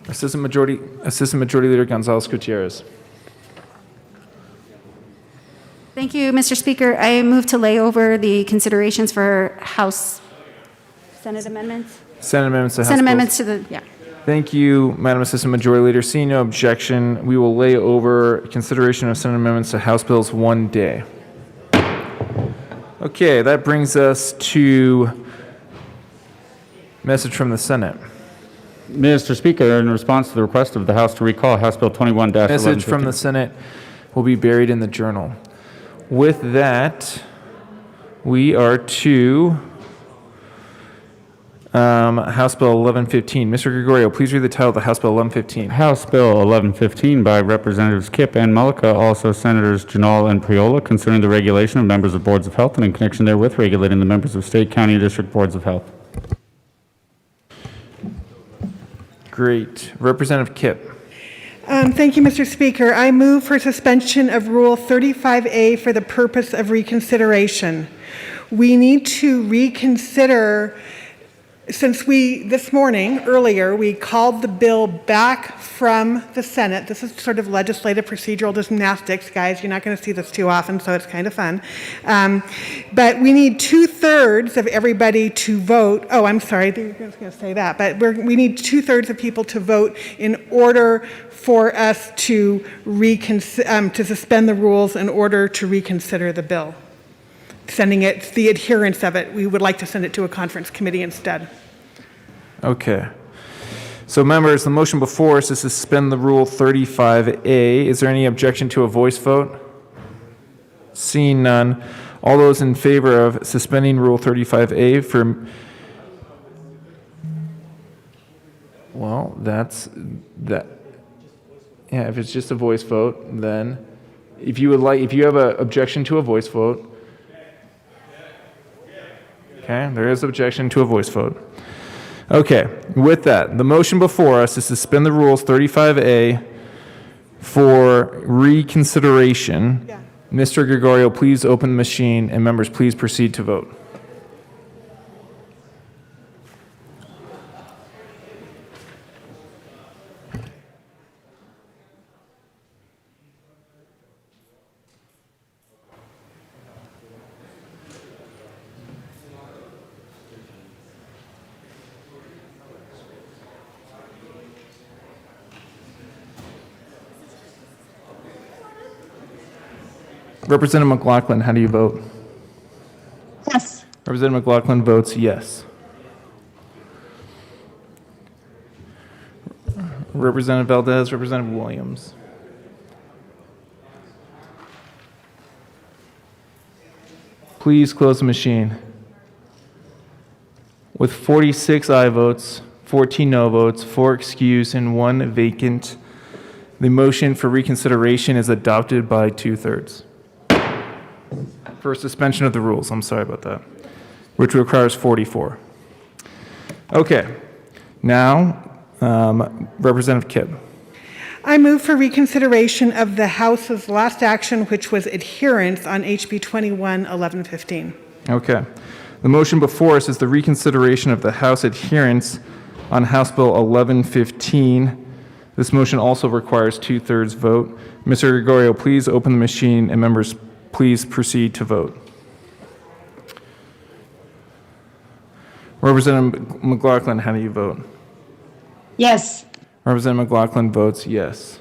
Assistant Majority Leader Gonzalez Gutierrez. Thank you, Mr. Speaker. I move to lay over the considerations for House Senate amendments. Senate amendments to House Senate bills. amendments to the, yeah. Thank you, Madam Assistant Majority Leader. Seeing no objection, we will lay over consideration of Senate amendments to House bills one day. Okay, that brings us to message from the Senate. Mr. Speaker, in response to the request of the House to recall House Bill 21-1115. Message from the Senate will be buried in the journal. With that, we are to House Bill 1115. Mr. Gregorio, please read the title of the House Bill 1115. House Bill 1115 by Representatives Kipp and Mullica, also Senators Janal and Priola, concerning the regulation of members of boards of health and in connection therewith regulating the members of state, county, and district boards of health. Great. Representative Kipp. Thank you, Mr. Speaker. I move for suspension of Rule 35A for the purpose of reconsideration. We need to reconsider, since this morning, earlier, we called the bill back from the Senate. This is sort of legislative procedural gymnastics, guys. You're not going to see this too often, so it's kind of fun. But we need 2/3 of everybody to vote. Oh, I'm sorry, I was going to say that. But we need 2/3 of people to vote in order for us to suspend the rules in order to reconsider the bill. Sending it, the adherence of it, we would like to send it to a conference committee instead. Okay. So members, the motion before us is to suspend the Rule 35A. Is there any objection to a voice vote? Seeing none. All those in favor of suspending Rule 35A for... Well, that's that. Yeah, if it's just a voice vote, then if you have an objection to a voice vote, okay, there is objection to a voice vote. Okay, with that, the motion before us is to suspend the rules 35A for reconsideration. Yeah. Mr. Gregorio, please open the machine, and members, please proceed to vote. Representative McLaughlin, how do you vote? Yes. Representative McLaughlin votes yes. Representative Valdez, Representative Williams. Please close the machine. With 46 aye votes, 14 no votes, 4 excused, and 1 vacant, the motion for reconsideration is adopted by 2/3. For suspension of the rules, I'm sorry about that, which requires 44. Okay, now, Representative Kipp. I move for reconsideration of the House's last action, which was adherence on HB 21-1115. Okay. The motion before us is the reconsideration of the House adherence on House Bill 1115. This motion also requires 2/3 vote. Mr. Gregorio, please open the machine, and members, please proceed to vote. Representative McLaughlin, how do you vote? Yes. Representative McLaughlin votes yes.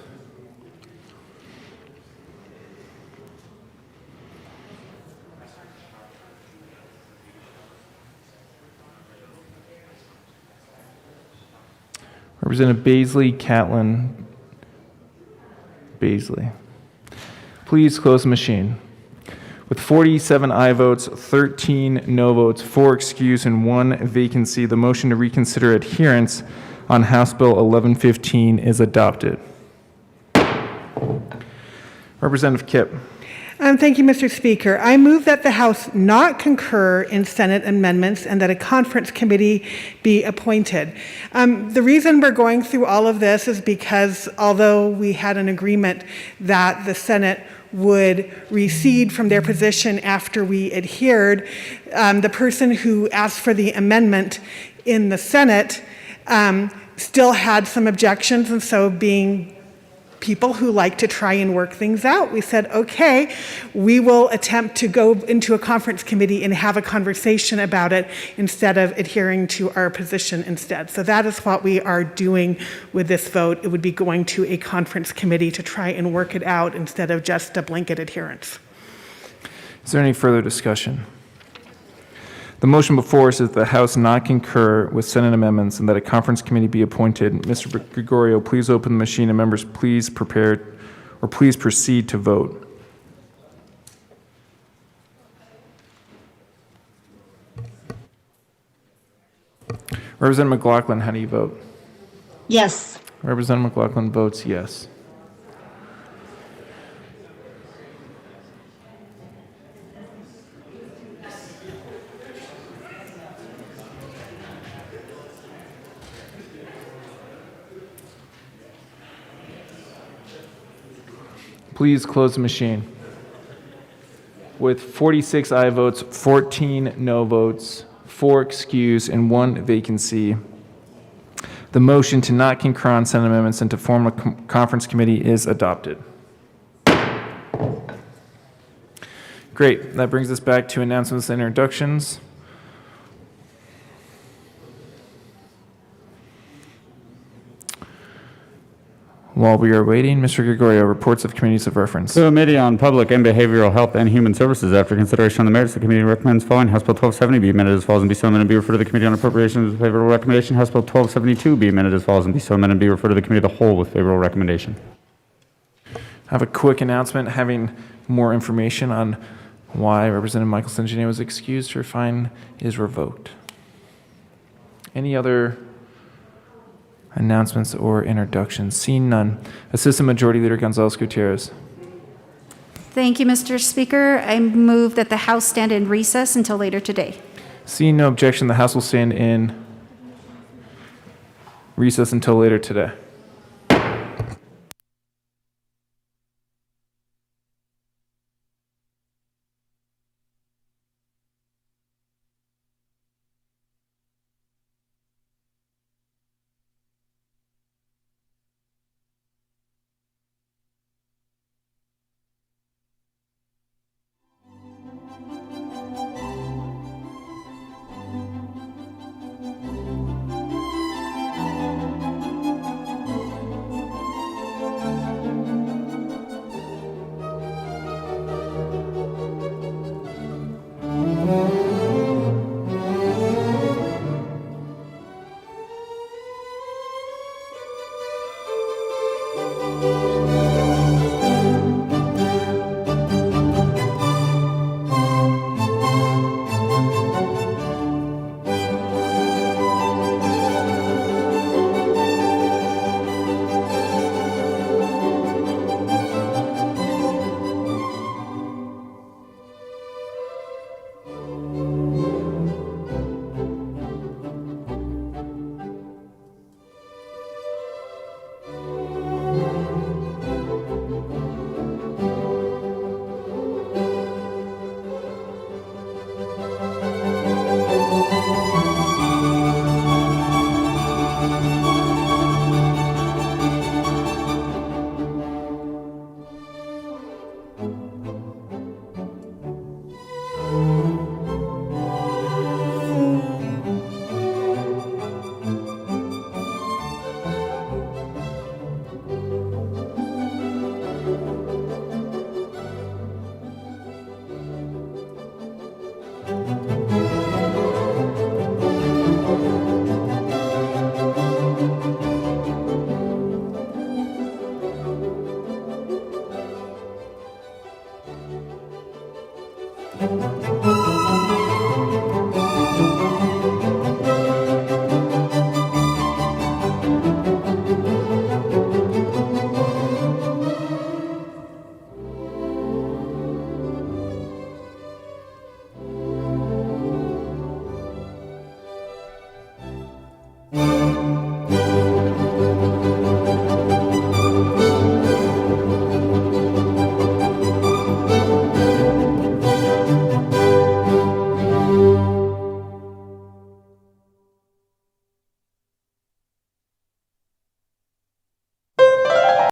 Representative Baisley, Catlin, Baisley. Please close the machine. With 47 aye votes, 13 no votes, 4 excused, and 1 vacancy, the motion to reconsider adherence on House Bill 1115 is adopted. Representative Kipp. Thank you, Mr. Speaker. I move that the House not concur in Senate amendments and that a conference committee be appointed. The reason we're going through all of this is because although we had an agreement that the Senate would recede from their position after we adhered, the person who asked for the amendment in the Senate still had some objections, and so being people who like to try and work things out, we said, okay, we will attempt to go into a conference committee and have a conversation about it instead of adhering to our position instead. So that is what we are doing with this vote. It would be going to a conference committee to try and work it out instead of just a blanket adherence. Is there any further discussion? The motion before us is that the House not concur with Senate amendments and that a conference committee be appointed. Mr. Gregorio, please open the machine, and members, please prepare or please proceed to vote. Representative McLaughlin, how do you vote? Yes. Representative McLaughlin votes yes. Please close the machine. With 46 aye votes, 14 no votes, 4 excused, and 1 vacancy, the motion to not concur on Senate amendments and to form a conference committee is adopted. Great. That brings us back to announcements and introductions. While we are waiting, Mr. Gregorio, reports of committees of reference. The Committee on Public and Behavioral Health and Human Services, after consideration on the merits, the committee recommends following House Bill 1270 be amended as follows and be so amended and be referred to the Committee on Appropriations with favorable recommendation. House Bill 1272 be amended as follows and be so amended and be referred to the Committee of the Whole with favorable recommendation. I have a quick announcement. Having more information on why Representative Michael St-Jeannet was excused, her fine is revoked. Any other announcements or introductions? Seeing none. Assistant Majority Leader Gonzalez Gutierrez. Thank you, Mr. Speaker. I move that the House stand in recess until later today. Seeing no objection, the House will stand in recess until later today. you.